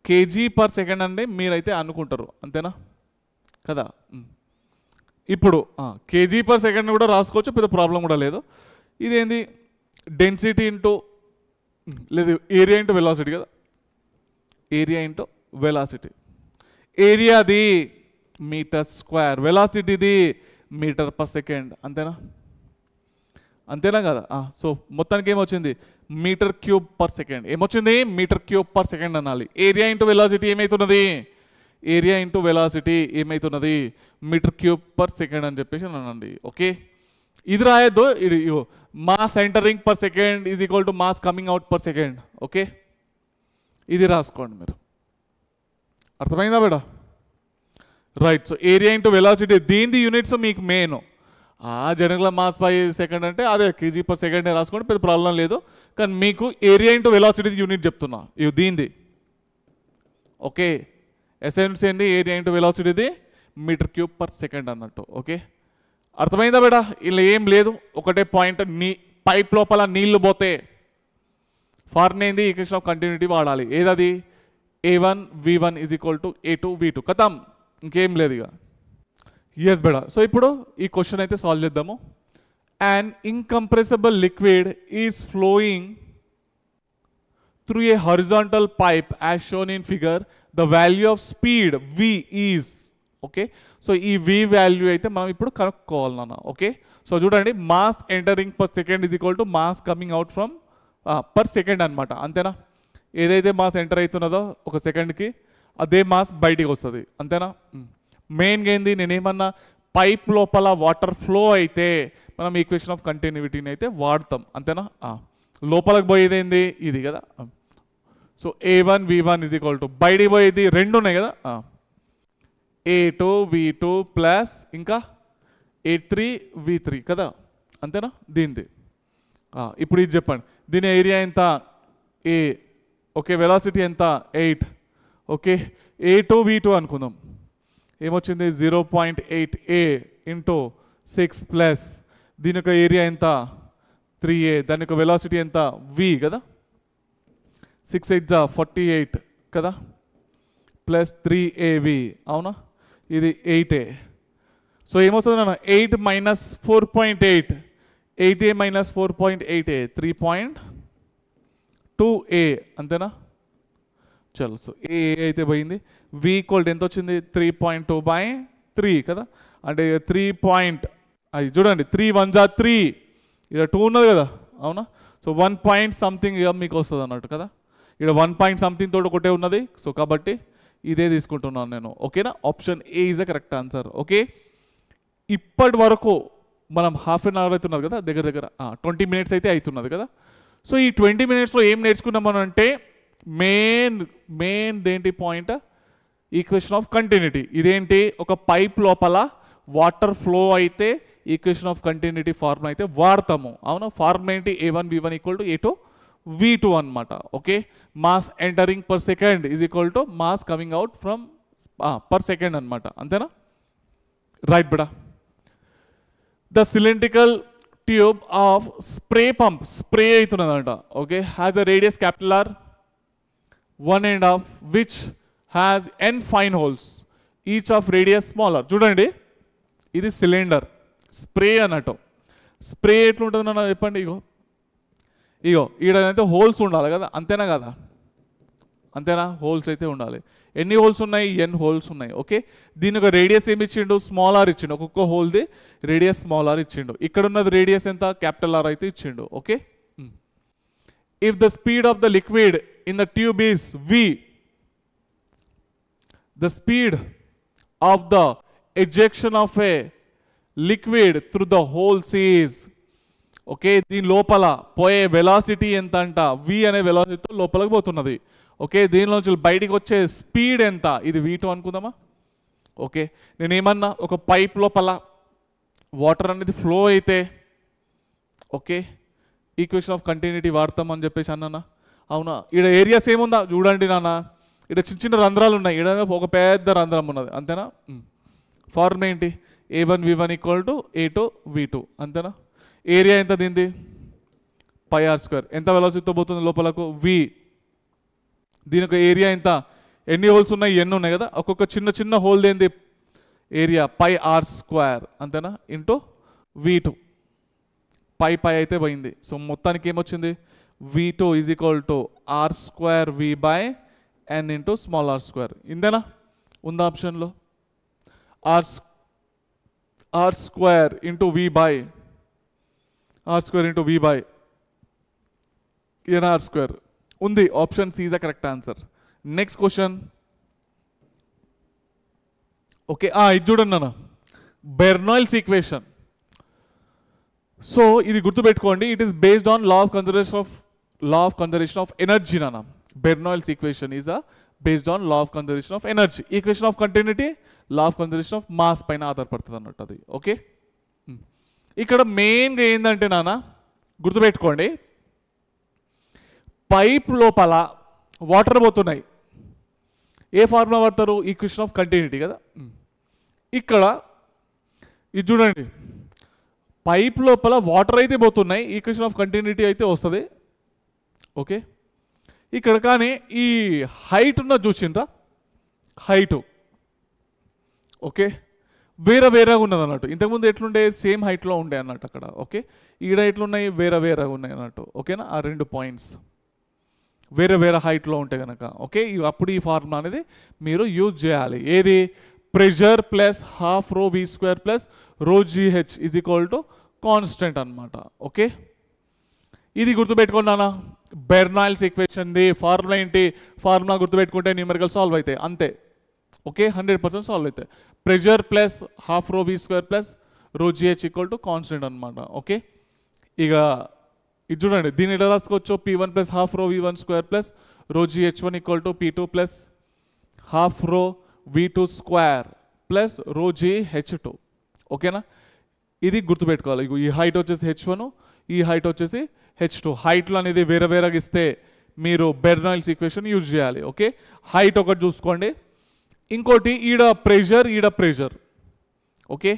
కేజీ పర్ సెకండ్ అంటే మీరైతే అనుకుంటారు, అంతేనా కదా. ఇప్పుడు కేజీ పర్ సెకండ్ కూడా రాసుకోవచ్చు, పెద్ద ప్రాబ్లం కూడా లేదు. ఇదేంది డెన్సిటీ ఇంటూ లేదు ఏరియా ఇంటూ వెలాసిటీ కదా, ఏరియా ఇంటూ వెలాసిటీ. ఏరియాది మీటర్ స్క్వేర్, వెలాసిటీది మీటర్ పర్ సెకండ్, అంతేనా. అంతేనా కదా? సో మొత్తానికి ఏమొచ్చింది? Metre cube per second. ఏమొచ్చింది? మీటర్ క్యూబ్ పర్ సెకండ్ అనాలి. ఏరియా ఇంటూ వెలాసిటీ ఏమవుతున్నది? ఏరియా ఇంటూ వెలాసిటీ ఏమవుతున్నది? మీటర్ క్యూబ్ పర్ సెకండ్ అని చెప్పేసి అనండి. ఓకే, ఇది రాయొద్దు. ఇది mass entering per second is equal to mass coming out per second. Okay, ఇది రాసుకోండి మీరు. అర్థమైందా బేటా? Right. So area into velocity, దీని యూనిట్స్ మీకు మెయిన్. జనరల్గా మాస్ పై సెకండ్ అంటే అదే కేజీ పర్ సెకండ్ రాసుకోండి, పెద్ద ప్రాబ్లం లేదు. కానీ మీకు ఏరియా ఇంటూ వెలాసిటీ యూనిట్ చెప్తున్నా, ఇవి దీనిది. ఓకే, ఎస్ఎన్సీ అండి, ఏరియా ఇంటూ వెలాసిటీది మీటర్ క్యూబ్ పర్ సెకండ్ అన్నట్టు. ఓకే, అర్థమైందా బేటా? ఇలా ఏం లేదు, ఒకటే పాయింట్. పైప్ లోపల నీళ్లు పోతే ఫార్ములా ఏంది? ఈక్వేషన్ ఆఫ్ కంటిన్యూటీ వాడాలి. ఏదది? A1 V1 is equal to A2 V2. కథం, ఇంకేం లేదు ఇక. ఎస్ బేటా. సో ఇప్పుడు ఈ క్వశ్చన్ అయితే సాల్వ్ చేద్దాము. And incompressible liquid is flowing through a horizontal pipe as shown in figure. The value of speed V is. Okay, so ఈ V value అయితే మనం ఇప్పుడు కనుక్కోవాలి నాన్న. ఓకే, సో చూడండి, mass entering per second is equal to mass coming out from per second అనమాట. అంతేనా? ఏదైతే మాస్ ఎంటర్ అవుతున్నదో ఒక సెకండ్కి, అదే మాస్ బయటికి వస్తుంది. అంతేనా? మెయిన్గా ఏంది, నేనేమన్నా పైప్ లోపల వాటర్ ఫ్లో అయితే మనం ఈక్వేషన్ ఆఫ్ కంటిన్యూటీని అయితే వాడతాం. అంతేనా? లోపలికి పోయేది ఏంది? ఇది కదా. So A1 V1 is equal to, బయటికి పోయేది రెండు ఉన్నాయి కదా, A2 V2 ప్లస్ ఇంకా A3 V3 కదా. అంతేనా? దీనిది. ఇప్పుడు ఇది చెప్పండి, దీని ఏరియా ఎంత? A. ఓకే, వెలాసిటీ ఎంత? 8. ఓకే, A2 V2 అనుకుందాం. ఏమొచ్చింది? 0.8 A ఇంటూ 6 ప్లస్ దీని యొక్క ఏరియా ఎంత? 3A. దాని యొక్క వెలాసిటీ ఎంత? V కదా. 6 8 జా 48 కదా, ప్లస్ 3AV. అవునా? ఇది 8A. సో ఏమొస్తుంది నాన్న? 8 minus 4.8, 8A minus 4.8A 3.2A. అంతేనా? చలో, సో ఏ అయితే పోయింది. V ఈక్వల్ ఎంత వచ్చింది? 3.2/3 కదా. అంటే 3 అది చూడండి, 3 1 జా 3, ఇక్కడ 2 ఉన్నది కదా. అవునా? సో 1 పాయింట్ సంథింగ్ మీకు వస్తుంది అన్నట్టు కదా. ఇక్కడ 1 పాయింట్ సంథింగ్ తోటి ఒకటే ఉన్నది. సో కాబట్టి ఇదే తీసుకుంటున్నాను నేను. ఓకేనా? Option A is the correct answer. Okay, ఇప్పటి వరకు మనం హాఫ్ అన్ అవర్ అవుతున్నది కదా, దగ్గర దగ్గర 20 మినిట్స్ అయితే అవుతున్నది కదా. సో ఈ 20 మినిట్స్లో ఏం నేర్చుకున్నాం మనం అంటే, మెయిన్ దేంటి పాయింట్? Equation of continuity. ఇదేంటి? ఒక పైప్ లోపల వాటర్ ఫ్లో అయితే ఈక్వేషన్ ఆఫ్ కంటిన్యూటీ ఫార్ములా అయితే వాడతాము. అవునా? ఫార్ములా ఏంటి? A1 V1 equal to A2 V2 అనమాట. Okay, mass entering per second is equal to mass coming out from per second అనమాట. అంతేనా? రైట్ బడా. The cylindrical tube of spray pump, spray అవుతున్నదంట. Okay, has the radius capital R, one end of which has n fine holes, each of radius smaller. చూడండి, ఇది cylinder, spray అన్నట్టు. Spray ఎట్లుంటుంది అన్న చెప్పండి. ఇగో ఈడనైతే హోల్స్ ఉండాలి కదా. అంతేనా కదా? అంతేనా? హోల్స్ అయితే ఉండాలి. ఎన్ని హోల్స్ ఉన్నాయి? n హోల్స్ ఉన్నాయి. ఓకే, దీని ఒక రేడియస్ ఏమి ఇచ్చిండు? స్మాల్ r ఇచ్చిండు. ఒక్కొక్క హోల్ది రేడియస్ స్మాల్ r ఇచ్చిండు. ఇక్కడ ఉన్నది రేడియస్ ఎంత? క్యాపిటల్ R అయితే ఇచ్చిండు. Okay, if the speed of the liquid in the tube is V, the speed of the ejection of a liquid through the holes is, okay, దీని లోపల పోయే velocity ఎంత అంట? V అనే వెలాసిటీతో లోపలికి పోతున్నది. ఓకే, దీనిలోంచి బయటికి వచ్చే స్పీడ్ ఎంత? ఇది V2 అనుకుందామా. ఓకే, నేనేమన్నా ఒక పైప్ లోపల వాటర్ అనేది ఫ్లో అయితే, ఓకే, ఈక్వేషన్ ఆఫ్ కంటిన్యూటీ వాడతామని చెప్పేసి అన్నా. అవునా? ఇక్కడ ఏరియాస్ ఏముందా చూడండి నాన్న. ఇక్కడ చిన్న చిన్న రంధ్రాలు ఉన్నాయి, ఇక్కడ ఒక పెద్ద రంధ్రం ఉన్నది. అంతేనా? ఫార్ములా ఏంటి? A1 V1 equal to A2 V2. అంతేనా? ఏరియా ఎంత దీనిది? πr². ఎంత వెలాసిటీతో పోతుంది లోపలకు? V. దీని యొక్క ఏరియా ఎంత? ఎన్ని హోల్స్ ఉన్నాయి? ఎన్ని ఉన్నాయి కదా. ఒక్కొక్క చిన్న చిన్న హోల్ ఏంది? Area πr². అంతేనా? Into V2. పై అయితే పోయింది. సో మొత్తానికి ఏమొచ్చింది? V2 is equal to R²V/n into small r². ఇందేనా? ఉందా ఆప్షన్లో? R² into V/, r square into v by n r square ఉంది. Option C is the correct answer. Next question. Okay, ఇది చూడండి అన్న, బెర్నాయిల్స్ ఈక్వేషన్. సో ఇది గుర్తుపెట్టుకోండి, it is based on law of conservation of energy నాన్న. Bernoulli's equation is based on law of conservation of energy. Equation of continuity law of conservation of mass పైన ఆధారపడుతుంది అన్నట్టు అది. ఓకే, ఇక్కడ మెయిన్గా ఏంటంటే నాన్న గుర్తుపెట్టుకోండి, పైప్ లోపల వాటర్ పోతున్నాయి. ఏ ఫార్ములా వాడతారు? ఈక్వేషన్ ఆఫ్ కంటిన్యూటీ కదా. ఇక్కడ ఇది చూడండి, పైప్ లోపల వాటర్ అయితే పోతున్నాయి, ఈక్వేషన్ ఆఫ్ కంటిన్యూటీ అయితే వస్తుంది. ఓకే, ఇక్కడ కానీ ఈ హైట్ ఉన్న చూసిండ్రా, హైటు ఓకే వేరేగా ఉన్నది అన్నట్టు. ఇంతకుముందు ఎట్లుండే సేమ్ హైట్లో ఉండే అన్నట్టు అక్కడ. ఓకే, ఈడ ఎట్లున్నాయి వేరేగా ఉన్నాయి అన్నట్టు. ఓకేనా, ఆ రెండు పాయింట్స్ వేరే హైట్లో ఉంటే కనుక ఓకే, అప్పుడు ఈ ఫార్ములా అనేది మీరు యూజ్ చేయాలి. ఏది? Pressure plus half rho v square plus rho g h is equal to constant అనమాట. ఓకే, ఇది గుర్తుపెట్టుకోండి నాన్న. బెర్నాయిల్స్ ఈక్వేషన్ ది ఫార్ములా ఏంటి? ఫార్ములా గుర్తుపెట్టుకుంటే న్యూమరికల్ సాల్వ్ అవుతాయి అంతే. ఓకే, 100% సాల్వ్ అవుతాయి. Pressure plus half rho v square plus rho g h equal to constant అనమాట. ఓకే, ఇక ఇది చూడండి, దీని ఎలా రాసుకోవచ్చు? P1 ప్లస్ హాఫ్ రో V1 స్క్వేర్ ప్లస్ రో GH1 equal to P2 plus half రో V2 స్క్వేర్ ప్లస్ రో GH2. ఓకేనా, ఇది గుర్తుపెట్టుకోవాలి. ఈ హైట్ వచ్చేసి H1, ఈ హైట్ వచ్చేసి H2. హైట్లో అనేది వేరేగా ఇస్తే మీరు బెర్నాయిల్స్ ఈక్వేషన్ యూజ్ చేయాలి. ఓకే, హైట్ ఒకటి చూసుకోండి, ఇంకోటి ఈడ ప్రెషర్. ఓకే,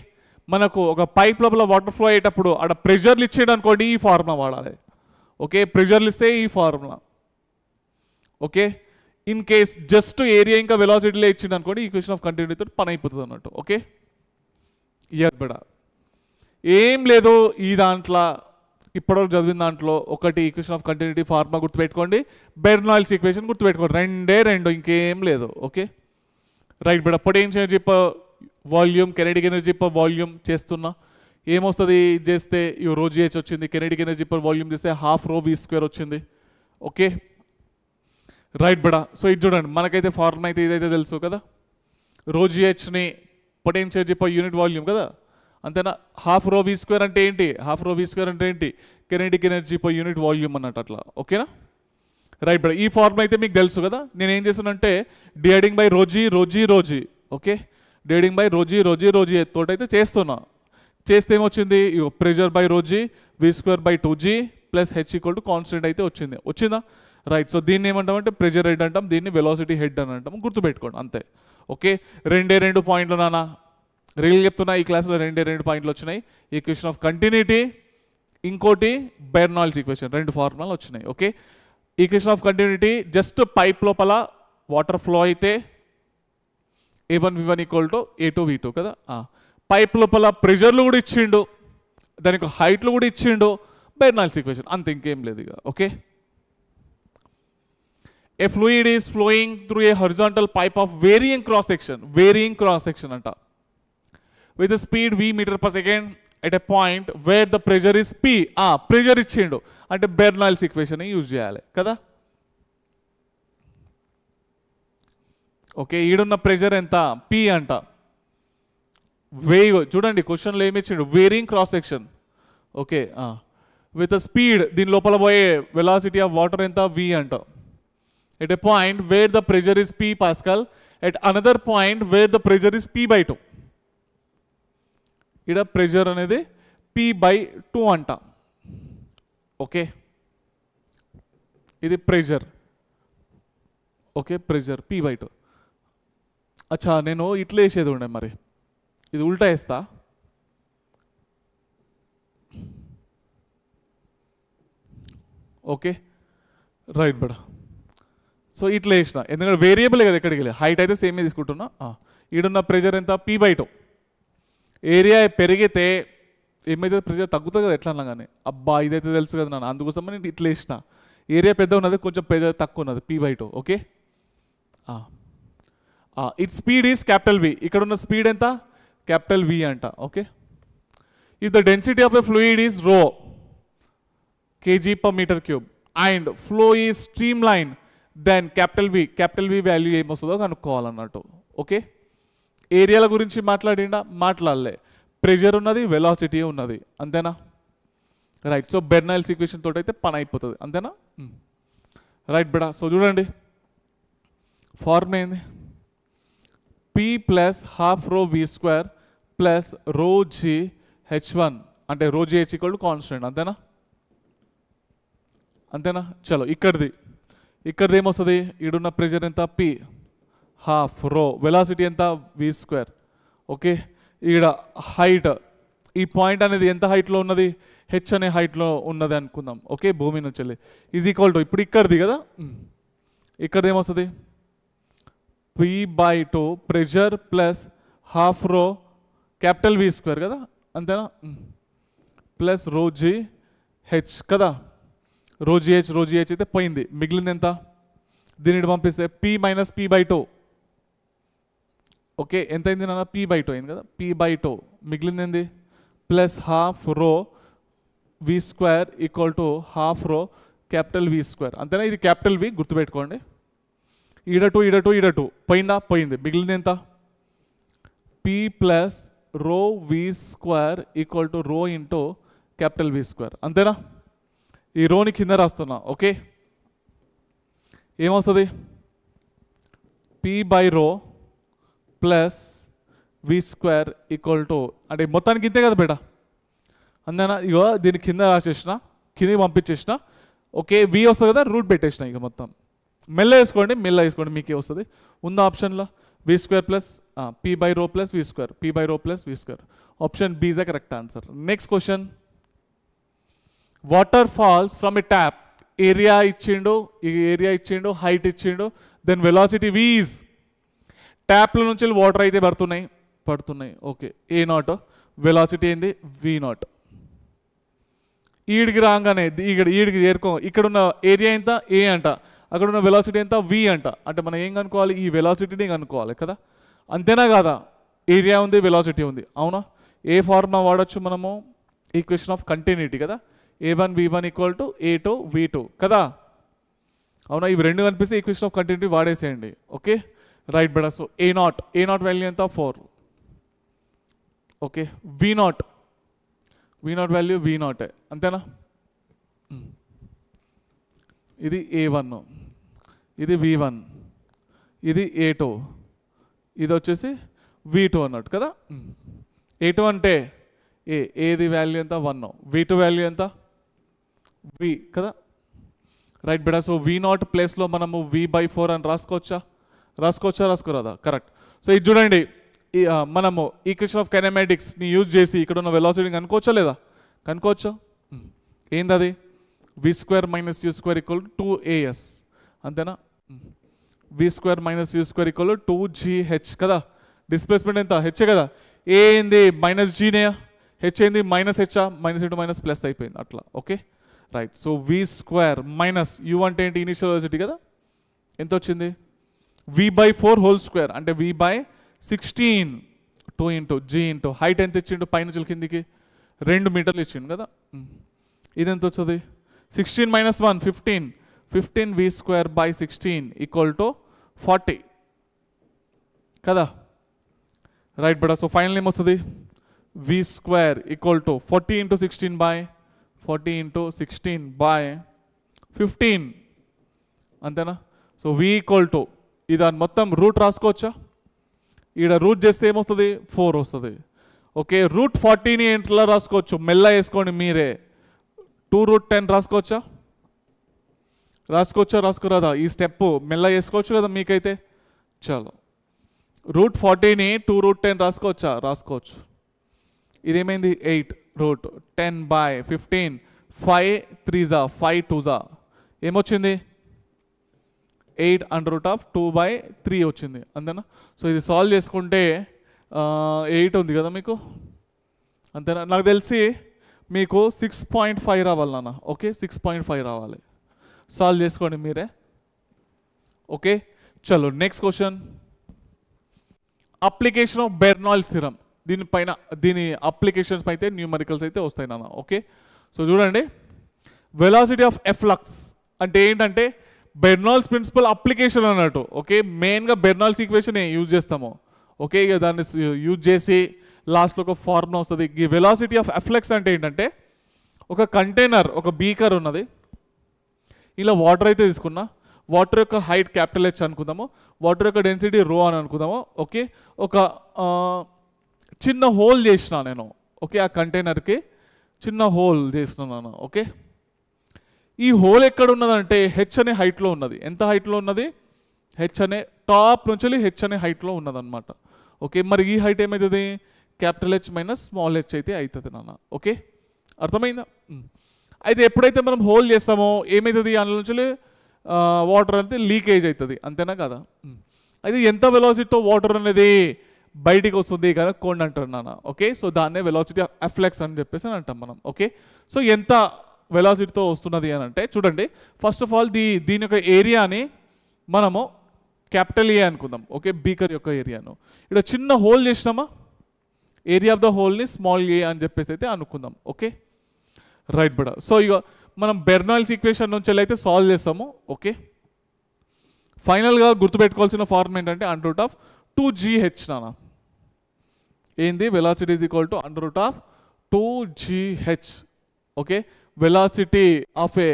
మనకు ఒక పైప్ లోపల వాటర్ ఫ్లో అయ్యేటప్పుడు ఆడ ప్రెషర్లు ఇచ్చేయడం అనుకోండి, ఈ ఫార్ములా వాడాలి. ఓకే, ప్రెషర్లు ఇస్తే ఈ formula. Okay, in case just area ఇంకా వెలాసిటీలో ఇచ్చింది అనుకోండి, ఈక్వేషన్ ఆఫ్ కంటిన్యూటీతో పని అయిపోతుంది అన్నట్టు. ఓకే, ఇయర్ బెడ ఏం లేదు. ఈ దాంట్లో ఇప్పటివరకు చదివిన దాంట్లో ఒకటి ఈక్వేషన్ ఆఫ్ కంటిన్యూటీ ఫార్ములా గుర్తుపెట్టుకోండి, బెర్నాయిల్స్ ఈక్వేషన్ గుర్తుపెట్టుకోండి, రెండు ఇంకేం లేదు. ఓకే, రైట్ బెడ. Potential energy per volume, kinetic energy per volume చేస్తున్నా ఏమొస్తుంది? చేస్తే ఈ రో జీహెచ్ వచ్చింది, కెనెటిక్ ఎనర్జీ పర్ వాల్యూమ్ చేస్తే హాఫ్ రో వి స్క్వేర్ వచ్చింది. ఓకే, రైట్ బెడ. సో ఇది చూడండి, మనకైతే ఫార్ములా అయితే ఇదైతే తెలుసు కదా, రో జీహెచ్ని potential energy per unit volume కదా, అంతేనా? హాఫ్ రో వి స్క్వేర్ అంటే ఏంటి? Kinetic energy per unit volume అన్నట్టు అట్లా. ఓకేనా, రైట్ బెడ. ఈ ఫార్ములా అయితే మీకు తెలుసు కదా. నేను ఏం చేస్తానంటే dividing by rho g. Okay, dividing by rho g తోటైతే చేస్తున్నా. చేస్తే ఏమొచ్చింది? Pressure by rho g v square by 2g plus h equal to constant అయితే వచ్చిందా? రైట్. సో దీన్ని ఏమంటామంటే ప్రెషర్ హెడ్ అంటాం, దీన్ని వెలాసిటీ హెడ్ అని అంటాం. గుర్తుపెట్టుకోండి అంతే. ఓకే, రెండు పాయింట్లు నాన్న, రియల్ చెప్తున్నా, ఈ క్లాస్లో రెండు పాయింట్లు వచ్చినాయి. ఈక్వేషన్ ఆఫ్ కంటిన్యూటీ, ఇంకోటి బెర్నాయిల్స్ ఈక్వేషన్, రెండు ఫార్ములాలు వచ్చినాయి. Okay, equation of continuity just pipe లోపల వాటర్ ఫ్లో అయితే A1 V1 equal to A2 V2 కదా. పైప్ లోపల ప్రెషర్లు కూడా ఇచ్చిండు, దానికి హైట్లు కూడా ఇచ్చిండు, బెర్నాయిల్స్ ఈక్వేషన్ అంత, ఇంకేం లేదు ఇక. Okay, a fluid is flowing through a horizontal pipe of varying cross section అంట, with speed V metre per second at a point where the pressure is P. Pressure ఇచ్చిండు అంటే బెర్నాయిల్స్ ఈక్వేషన్ యూజ్ చేయాలి కదా. Okay, ఈడున్న pressure ఎంత? P అంట. చూడండి క్వశ్చన్లో ఏమి ఇచ్చిండు? Varying cross section. Okay, with speed, దీని లోపల పోయే వెలాసిటీ ఆఫ్ వాటర్ ఎంత? V అంట. At a point where the pressure is P pascal, at another point where the pressure is P/2. ఇక్కడ ప్రెషర్ అనేది P/2 అంట. ఓకే, ఇది ప్రెషర్. Okay, pressure P/2. అచ్చా, నేను ఇట్లా వేసేది ఉండే, మరి ఇది ఉల్టా వేస్తా. ఓకే, రైట్ బెడ. సో ఇట్లా వేసిన, ఎందుకంటే వేరియబుల్ కదా, ఎక్కడికి వెళ్ళి హైట్ అయితే సేమే తీసుకుంటున్నా. ఈడున్న ప్రెషర్ ఎంత? P/2. ఏరియా పెరిగితే ఏమైతే ప్రెషర్ తగ్గుతుంది కదా ఎట్లా అన్నా కానీ. అబ్బా, ఇదైతే తెలుసు కదా నాన్న, అందుకోసం నేను ఇట్లా వేసిన. ఏరియా పెద్ద ఉన్నది, కొంచెం ప్రెషర్ తక్కువ ఉన్నది, P/2. Okay, it speed is V. ఇక్కడ ఉన్న స్పీడ్ ఎంత? V అంట. Okay, if the density of a fluid is ρ, kg/m³ and flow ఈ streamline, then capital V value ఏమొస్తుందో కనుక్కోవాలన్నట్టు. ఓకే, ఏరియాల గురించి మాట్లాడలే, ప్రెషర్ ఉన్నది, వెలాసిటీ ఉన్నది, అంతేనా? రైట్. సో బెర్నౌల్లిస్ ఈక్వేషన్ తోటి అయితే పని అయిపోతుంది, అంతేనా? రైట్ బిడా. సో చూడండి, ఫార్ములా ఏంది? P plus half rho v square plus rho g H1 అంటే rho g h equal to constant, అంతేనా? చలో ఇక్కడిది ఏమొస్తుంది? ఈడున్న ప్రెషర్ ఎంత? P హాఫ్ రో, వెలాసిటీ ఎంత? V square. ఓకే, ఈడ హైట్, ఈ పాయింట్ అనేది ఎంత హైట్లో ఉన్నది? హెచ్ అనే హైట్లో ఉన్నది అనుకుందాం. ఓకే, భూమి నుంచి వెళ్ళి ఈజ్ ఈక్వల్ టు ఇప్పుడు ఇక్కడిది కదా, ఇక్కడిది ఏమొస్తుంది? P/2 ప్రెషర్ ప్లస్ హాఫ్ రో క్యాపిటల్ వి స్క్వేర్ కదా, అంతేనా? ప్లస్ రో జీ హెచ్ కదా, రో జీ హెచ్ అయితే పోయింది, మిగిలింది ఎంత? దీనిని పంపిస్తే P మైనస్ P/2. ఓకే, ఎంత అయింది నాన్న? P/2 అయింది కదా, P/2 మిగిలింది ఏంది? Plus half rho v square equal to half రో క్యాపిటల్ వి స్క్వేర్, అంతేనా? ఇది క్యాపిటల్ వి గుర్తుపెట్టుకోండి. ఈడ టూ పోయింది, మిగిలింది ఎంత? P ప్లస్ రో v square equal to rho into capital V square, అంతేనా? ఈ రోని కింద రాస్తున్నా. ఓకే, ఏమవుతుంది? P/ρ plus V square equal to, అంటే మొత్తానికి ఇంతే కదా బేటా, అంతేనా? ఇగో దీని కింద రాసేసిన, కిందకి పంపించేసిన. ఓకే, వి వస్తుంది కదా, రూట్ పెట్టేసిన. ఇక మొత్తం మెల్ల వేసుకోండి మీకే వస్తుంది. ఉన్న ఆప్షన్లో V square plus P/ρ plus V square. Option B is the correct answer. Next question, water falls from a tap. Area ఇచ్చిండు, హైట్ ఇచ్చిండు, దెన్ వెలాసిటీ v is. ట్యాప్ల నుంచి వాటర్ అయితే పడుతున్నాయి. ఓకే, A0, వెలాసిటీ ఏంది? V0. ఈడికి రాగానే ఈడికి చేరుకో, ఇక్కడున్న ఏరియా ఎంత? A అంట, అక్కడ ఉన్న వెలాసిటీ ఎంత? V అంట. అంటే మనం ఏం కనుక్కోవాలి? ఈ వెలాసిటీని కనుక్కోవాలి కదా, అంతేనా కాదా? ఏరియా ఉంది, వెలాసిటీ ఉంది, అవునా? ఏ ఫార్ములా వాడచ్చు మనము? ఈక్వేషన్ ఆఫ్ కంటిన్యూటీ కదా, A1 V1 equal to A2 V2 కదా, అవునా? ఇవి రెండు కనిపిస్తే ఈక్వేషన్ ఆఫ్ కంటిన్యూటీ వాడేసేయండి. ఓకే, రైట్ బెడా. సో A0 వాల్యూ ఎంత? 4. ఓకే, V0 వాల్యూ V0, అంతేనా? ఇది A1, ఇది V1, ఇది A2, ఇది వచ్చేసి V2 అన్నట్టు కదా. A2 అంటే ఏది వాల్యూ ఎంత? 1. V2 వాల్యూ ఎంత? V కదా, రైట్ బెడా. సో V0 ప్లేస్లో మనము V/4 అని రాసుకోరాదా? కరెక్ట్. సో ఇది చూడండి, మనము ఈక్వేషన్ ఆఫ్ కైనమాటిక్స్ని యూజ్ చేసి ఇక్కడ ఉన్న వెలాసిటీని కనుక్కోవచ్చా? ఏంది అది? V square minus U square equal to 2AS, అంతేనా? V square minus U square equal to 2GH కదా. డిస్ప్లేస్మెంట్ ఎంత? హెచ్ కదా. ఏ ఏంది? మైనస్ జీనే, హెచ్ ఏంది? Minus H, minus into minus plus అయిపోయింది అట్లా. Okay, right. So V square minus U అంటే ఏంటి? ఇనిషియల్ వెలాసిటీ కదా, ఎంత వచ్చింది? V/4 హోల్ స్క్వేర్ అంటే V/16, 2 into G into height ఎంత ఇచ్చిండు? పైనుంచి కిందికి 2 మీటర్లు ఇచ్చిండు కదా. ఇది ఎంత వస్తుంది? 16 minus 1 15 V square by 16 equal to 40 కదా, రైట్ బెడా. సో ఫైనల్ ఏమొస్తుంది? V square equal to 40 into 16 by 15, అంతేనా? సో V ఈక్వల్ టు, ఇది మొత్తం రూట్ రాసుకోవచ్చా? ఈడ రూట్ చేస్తే ఏమొస్తుంది? 4 వస్తుంది. ఓకే, √40ని ఏంట్లో రాసుకోవచ్చు? మెల్ల వేసుకోండి మీరే. 2√10 రాసుకోరాదా? ఈ స్టెప్ మెల్ల వేసుకోవచ్చు కదా మీకైతే. చలో, √40ని 2√10 రాసుకోవచ్చు. ఇదేమైంది? 8√10 బై 15, 5 3 5 2 ఏమొచ్చింది? 8√2/3 వచ్చింది, అంతేనా? సో ఇది సాల్వ్ చేసుకుంటే 8 ఉంది కదా మీకు, అంతేనా? నాకు తెలిసి మీకు 6.5 రావాలి నాన్న. ఓకే, 6.5 రావాలి. సాల్వ్ చేసుకోండి మీరే. ఓకే, చలో next question, application of Bernoulli's theorem. దీని అప్లికేషన్స్ అయితే న్యూమరికల్స్ అయితే వస్తాయి నాన్న. ఓకే, సో చూడండి, వెలాసిటీ ఆఫ్ ఎఫ్లక్స్ అంటే ఏంటంటే బెర్నాల్స్ ప్రిన్సిపల్ అప్లికేషన్ అన్నట్టు. ఓకే, మెయిన్గా బెర్నాల్స్ ఈక్వేషన్ యూజ్ చేస్తాము. ఓకే, ఇక దాన్ని యూజ్ చేసి లాస్ట్లో ఒక ఫార్ములా వస్తుంది. ఈ వెలాసిటీ ఆఫ్ ఎఫ్లక్స్ అంటే ఏంటంటే ఒక కంటైనర్, ఒక బీకర్ ఉన్నది, ఇలా వాటర్ అయితే తీసుకున్నా, వాటర్ యొక్క హైట్ క్యాపిటల్ హెచ్ అనుకుందాము, వాటర్ యొక్క డెన్సిటీ రో అని అనుకుందాము. ఓకే, ఒక చిన్న హోల్ చేసిన నేను. ఓకే, ఆ కంటైనర్కి చిన్న హోల్ చేస్తున్నాను. ఓకే, ఈ హోల్ ఎక్కడ ఉన్నదంటే హెచ్ అనే హైట్లో ఉన్నది. ఎంత హైట్లో ఉన్నది? హెచ్ అనే టాప్ నుంచి హెచ్ అనే హైట్లో ఉన్నదన్నమాట. ఓకే, మరి ఈ హైట్ ఏమవుతుంది? Capital H minus small H అయితే అవుతుంది నాన్న. ఓకే, అర్థమైందా? అయితే ఎప్పుడైతే మనం హోల్ చేస్తామో ఏమవుతుంది? అందులో నుంచి వాటర్ అనేది లీకేజ్ అవుతుంది, అంతేనా కదా? అయితే ఎంత వెలాసిటీతో వాటర్ అనేది బయటికి వస్తుంది కనుక్కోండి అంటారు నాన్న. ఓకే, సో దాన్నే వెలాసిటీ ఆఫ్ ఎఫ్లక్స్ అని చెప్పేసి అంటాం మనం. ఓకే, సో ఎంత వెలాసిటీతో వస్తున్నది అని అంటే చూడండి, ఫస్ట్ ఆఫ్ ఆల్ దీని యొక్క ఏరియాని మనము క్యాపిటల్ ఏ అనుకుందాం. ఓకే, బీకర్ యొక్క ఏరియాను ఇక్కడ చిన్న హోల్ చేసినామా, ఏరియా ఆఫ్ ద హోల్ని స్మాల్ ఏ అని చెప్పేసి అయితే అనుకుందాం. ఓకే, రైట్ బడా. సో ఇక మనం బెర్నాల్స్ ఈక్వేషన్ నుంచి అయితే సాల్వ్ చేస్తాము. ఓకే, ఫైనల్గా గుర్తుపెట్టుకోవాల్సిన ఫార్మ్ ఏంటంటే అండర్ రూట్ ఆఫ్ 2gh నానా. ఏంది? Velocity is equal to under root of 2gh. Okay, velocity of A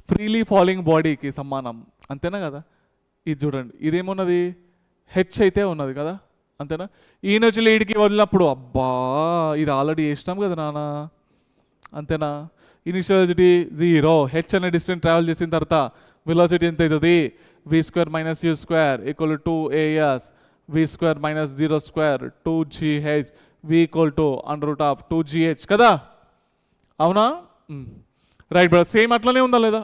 freely falling బాడీకి సమానం, అంతేనా కదా? ఇది చూడండి, ఇదేమున్నది? హెచ్ అయితే ఉన్నది కదా, అంతేనా? ఈ నుంచి లీడ్కి వదిలినప్పుడు అబ్బా ఇది ఆల్రెడీ వేసినాం కదా నాన్న, అంతేనా? ఇనిషియల్ వెలాసిటీ 0, హెచ్ అనే డిస్టెన్స్ ట్రావెల్ చేసిన తర్వాత వెలాసిటీ ఎంత అవుతుంది? v² minus u² equal to 2as v² minus 0² 2gh v equal to under root of 2gh కదా, అవునా? రైట్ బ్రదర్, సేమ్ అట్లనే ఉందా లేదా?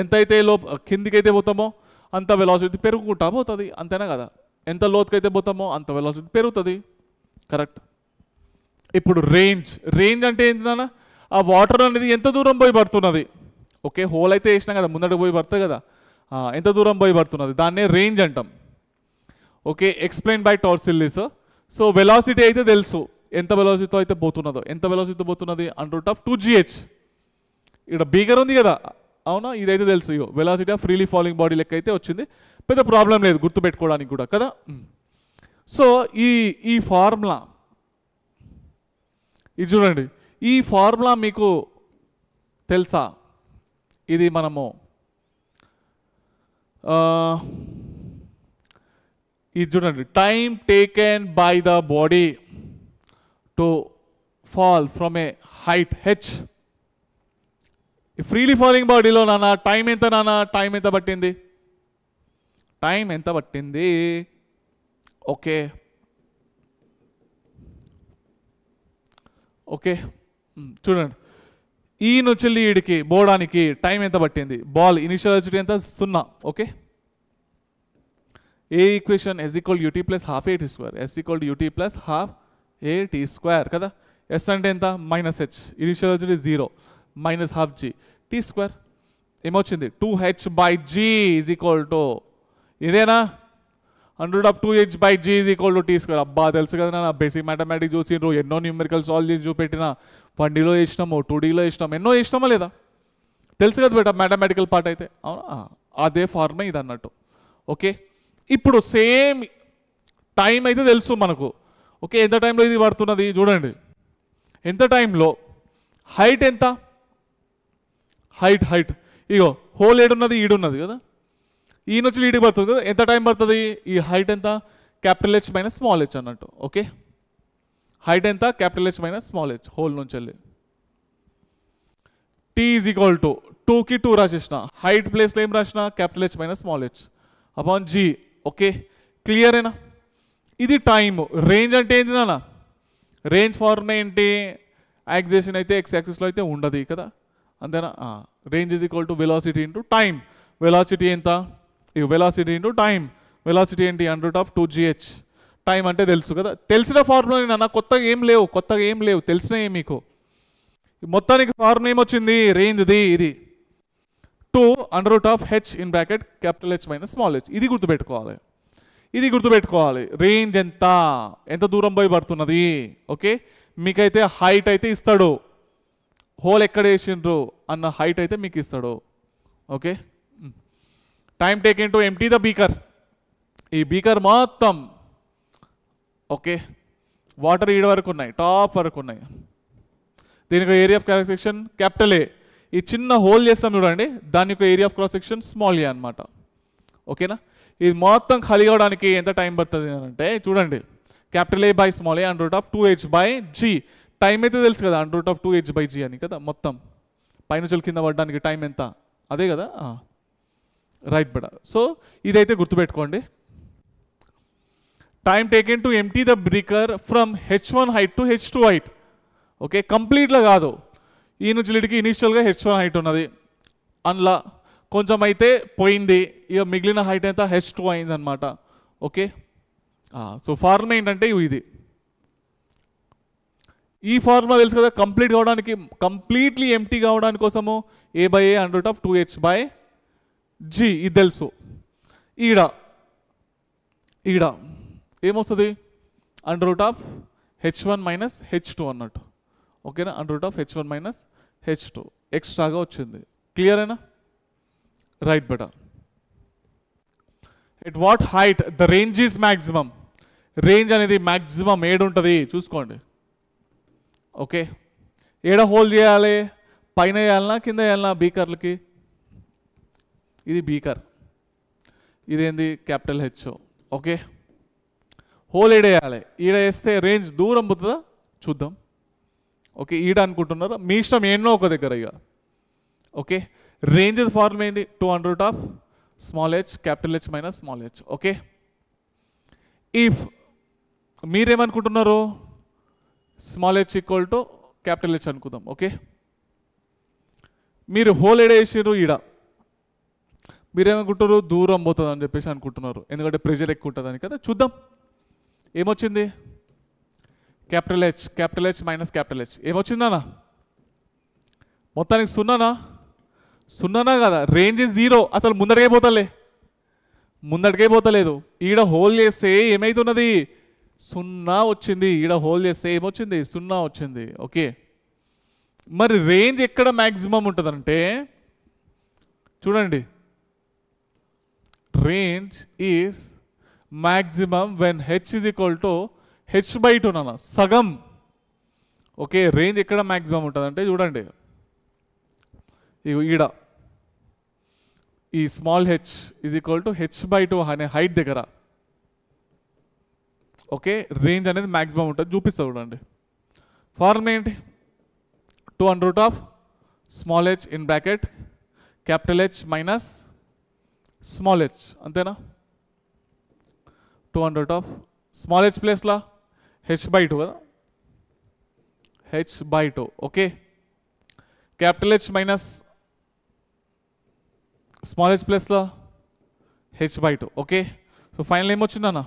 ఎంత అయితే కిందికైతే పోతామో అంత వెలాసిటీ పెరుగుకుంటా పోతుంది, అంతేనా కదా? ఎంత లోతుకైతే పోతామో అంత వెలాసిటీ పెరుగుతుంది, కరెక్ట్. ఇప్పుడు రేంజ్ అంటే ఏంటి నాన్న? ఆ వాటర్ అనేది ఎంత దూరం పోయి పడుతున్నది. ఓకే, హోల్ అయితే వేసినాం కదా, ముందట పోయి పడుతుంది కదా, ఎంత దూరం పోయి పడుతున్నది దాన్నే రేంజ్ అంటాం. Okay, explain by Torricelli's. So velocity అయితే తెలుసు, ఎంత వెలాసిటీతో అయితే పోతున్నదో. ఎంత వెలాసిటీతో పోతున్నది? Under root of 2gh. ఇక్కడ బీకర్ ఉంది కదా, అవునా? ఇదైతే తెలుసు, ఇగో velocity of freely falling body లెక్క అయితే వచ్చింది, పెద్ద ప్రాబ్లం లేదు గుర్తుపెట్టుకోవడానికి కూడా కదా. సో ఈ ఫార్ములా ఇది చూడండి, ఈ ఫార్ములా మీకు తెలుసా? ఇది మనము ఇది చూడండి, time taken by the body to fall from A height H. Freely falling బాడీలో నాన్న టైం ఎంత నాన్న? టైం ఎంత పట్టింది? టైం ఎంత పట్టింది? ఓకే ఓకే, చూడండి, ఈ నుంచి లీడ్కి పోవడానికి టైం ఎంత పట్టింది? బాల్ ఇనిషియల్ వెలాసిటీ ఎంత? 0. ఓకే, ఏ equation S equal U T plus half A T square, S equal U T plus half A T square కదా. ఎస్ అంటే ఎంత? Minus H, initial velocity 0 minus half G T square. ఏమొచ్చింది? 2h/g is equal to ఇదేనా? Under root of 2h/g is equal to T square. అబ్బా తెలుసు కదా నా, basic mathematics చూసిండ్రు, ఎన్నో న్యూమెరికల్ సాల్వ్ చేసి చూపెట్టిన, 1Dలో వేసినాము, 2Dలో వేసినాము, ఎన్నో వేసినామా లేదా? తెలుసు కదా బేట మ్యాథమెటికల్ పార్ట్ అయితే, అవునా? అదే ఫార్మే ఇది అన్నట్టు. ఓకే, ఇప్పుడు సేమ్ టైం అయితే తెలుసు మనకు. ఓకే, ఎంత టైంలో ఇది పడుతున్నది చూడండి, ఎంత టైంలో, హైట్ ఎంత? హైట్ ఇగో హోల్ ఏడున్నది? ఈడున్నది కదా, ఈ నుంచి లీడ్కి పడుతుంది కదా, ఎంత టైం పడుతుంది? ఈ హైట్ ఎంత? Capital H minus small H అన్నట్టు. ఓకే, హైట్ ఎంత? Capital H minus small H, whole నుంచి వెళ్ళి. టీ ఈజ్ ఈక్వల్ టు 2కి 2 రాసేసిన, హైట్ ప్లేస్లో ఏం రాసిన? Capital H minus small H upon G. Okay, క్లియరేనా? ఇది టైమ్. రేంజ్ అంటే ఏంటి నాన్న? రేంజ్ ఫార్మ్ ఏంటి? యాక్సిలేషన్ అయితే ఎక్స్ యాక్సిస్లో అయితే ఉండదు కదా, అంతేనా? Range is equal to velocity into time. Velocity ఎంత? ఇక వెలాసిటీ ఇంటూ టైం. వెలాసిటీ ఏంటి? Under root of 2gh. Time అంటే తెలుసు కదా, తెలిసిన ఫార్ములా నాన్న, కొత్తగా ఏం లేవు, తెలిసినవి మీకు. మొత్తానికి ఫార్ములా ఏమొచ్చింది? రేంజ్ది ఇది 2 under root of H in bracket capital H minus small H. ఇది గుర్తుపెట్టుకోవాలి. రేంజ్ ఎంత దూరం పోయి పడుతున్నది. ఓకే, మీకైతే హైట్ అయితే ఇస్తాడు, హోల్ ఎక్కడ వేసిండ్రు అన్న హైట్ అయితే మీకు ఇస్తాడు. Okay, time taken to empty the beaker. ఈ బీకర్ మొత్తం ఓకే వాటర్ ఈడ వరకు ఉన్నాయి, టాప్ వరకు ఉన్నాయి. దీనికి area of cross section capital A. ఈ చిన్న హోల్ చేస్తాం చూడండి, దాని యొక్క area of cross section small A అనమాట. ఓకేనా, ఇది మొత్తం ఖాళీ అవడానికి ఎంత టైం పడుతుంది అని అంటే చూడండి, capital A by small A under root of 2h/g. Time అయితే తెలుసు కదా, అండర్ రూట్ ఆఫ్ 2h/g అని కదా. మొత్తం పైన కింద పడడానికి టైం ఎంత, అదే కదా. రైట్ బెడ. సో ఇదైతే గుర్తుపెట్టుకోండి. Time taken to empty the beaker from h1 height to h2 height. Okay, కంప్లీట్గా కాదు, ఈ నుంచి లిడికి ఇనిషియల్గా h1 హైట్ ఉన్నది, అందులో కొంచెం అయితే పోయింది, ఇక మిగిలిన హైట్ అయితే h2 అయింది అనమాట. ఓకే, సో ఫార్ములా ఏంటంటే ఇది, ఈ ఫార్ములా తెలుసు కదా. కంప్లీట్ కావడానికి, కంప్లీట్లీ ఎంప్టీ కావడానికి కోసము a/a under root of 2h/g ఇది తెలుసు. ఈడ ఏమొస్తుంది, under root of h1 minus h2 అన్నట్టు. ఓకేనా, under root of h1 minus h2 ఎక్స్ట్రాగా వచ్చింది. క్లియర్ అయినా? Right beta. At what height the range is maximum. Range అనేది మ్యాక్సిమం ఏడుంటుంది చూసుకోండి. ఓకే, ఏడ హోల్ చేయాలి, పైన వేయాలన్నా కింద వేయాలన్నా బీకర్లకి. ఇది బీకర్, ఇదేంది క్యాపిటల్ హెచ్. ఓకే, హోల్ ఏడ వేయాలి, ఈడ వేస్తే రేంజ్ దూరం పోతుందా చూద్దాం. ఓకే, ఈడ అనుకుంటున్నారు, మీ ఇష్టం ఎన్నో ఒక దగ్గర ఇక. ఓకే, రేంజ్ ఫార్ములా ఏంటి, 2 under root of small H capital H minus small H. Okay, if మీరేమనుకుంటున్నారు, small H equal to capital H అనుకుందాం. ఓకే, మీరు హోల్ ఏడ వేసారు, ఈడ మీరేమనుకుంటారు, దూరం పోతుంది అని చెప్పేసి అనుకుంటున్నారు, ఎందుకంటే ప్రెషర్ ఎక్కువ ఉంటుందని కదా. చూద్దాం ఏమొచ్చింది, capital H minus capital H ఏమొచ్చిందన్నా, మొత్తానికి సున్నానా కదా. రేంజ్ 0, అసలు ముందటికే పోతలేదు. ఈడ హోల్ చేస్తే ఏమైతున్నది, 0 వచ్చింది. ఈడ హోల్ చేస్తే ఏమొచ్చింది, 0 వచ్చింది. ఓకే, మరి రేంజ్ ఎక్కడ మ్యాక్సిమం ఉంటుందంటే చూడండి, range is maximum when H is equal to h/2 నాన్న, సగం. ఓకే, రేంజ్ ఎక్కడ మ్యాక్సిమం ఉంటుంది అంటే చూడండి, ఈడ ఈ small H is equal to h/2 అనే హైట్ దగ్గర ఓకే రేంజ్ అనేది మ్యాక్సిమం ఉంటుంది. చూపిస్తా చూడండి. ఫార్ములా ఏంటి, 2 under root of small H in bracket capital H minus small H, అంతేనా. 2 under root of small H ప్లేస్లా h/2 కదా, h/2. Okay, capital H minus small H ప్లస్లో h/2. ఓకే, సో ఫైనల్ ఏమొచ్చిందన్న,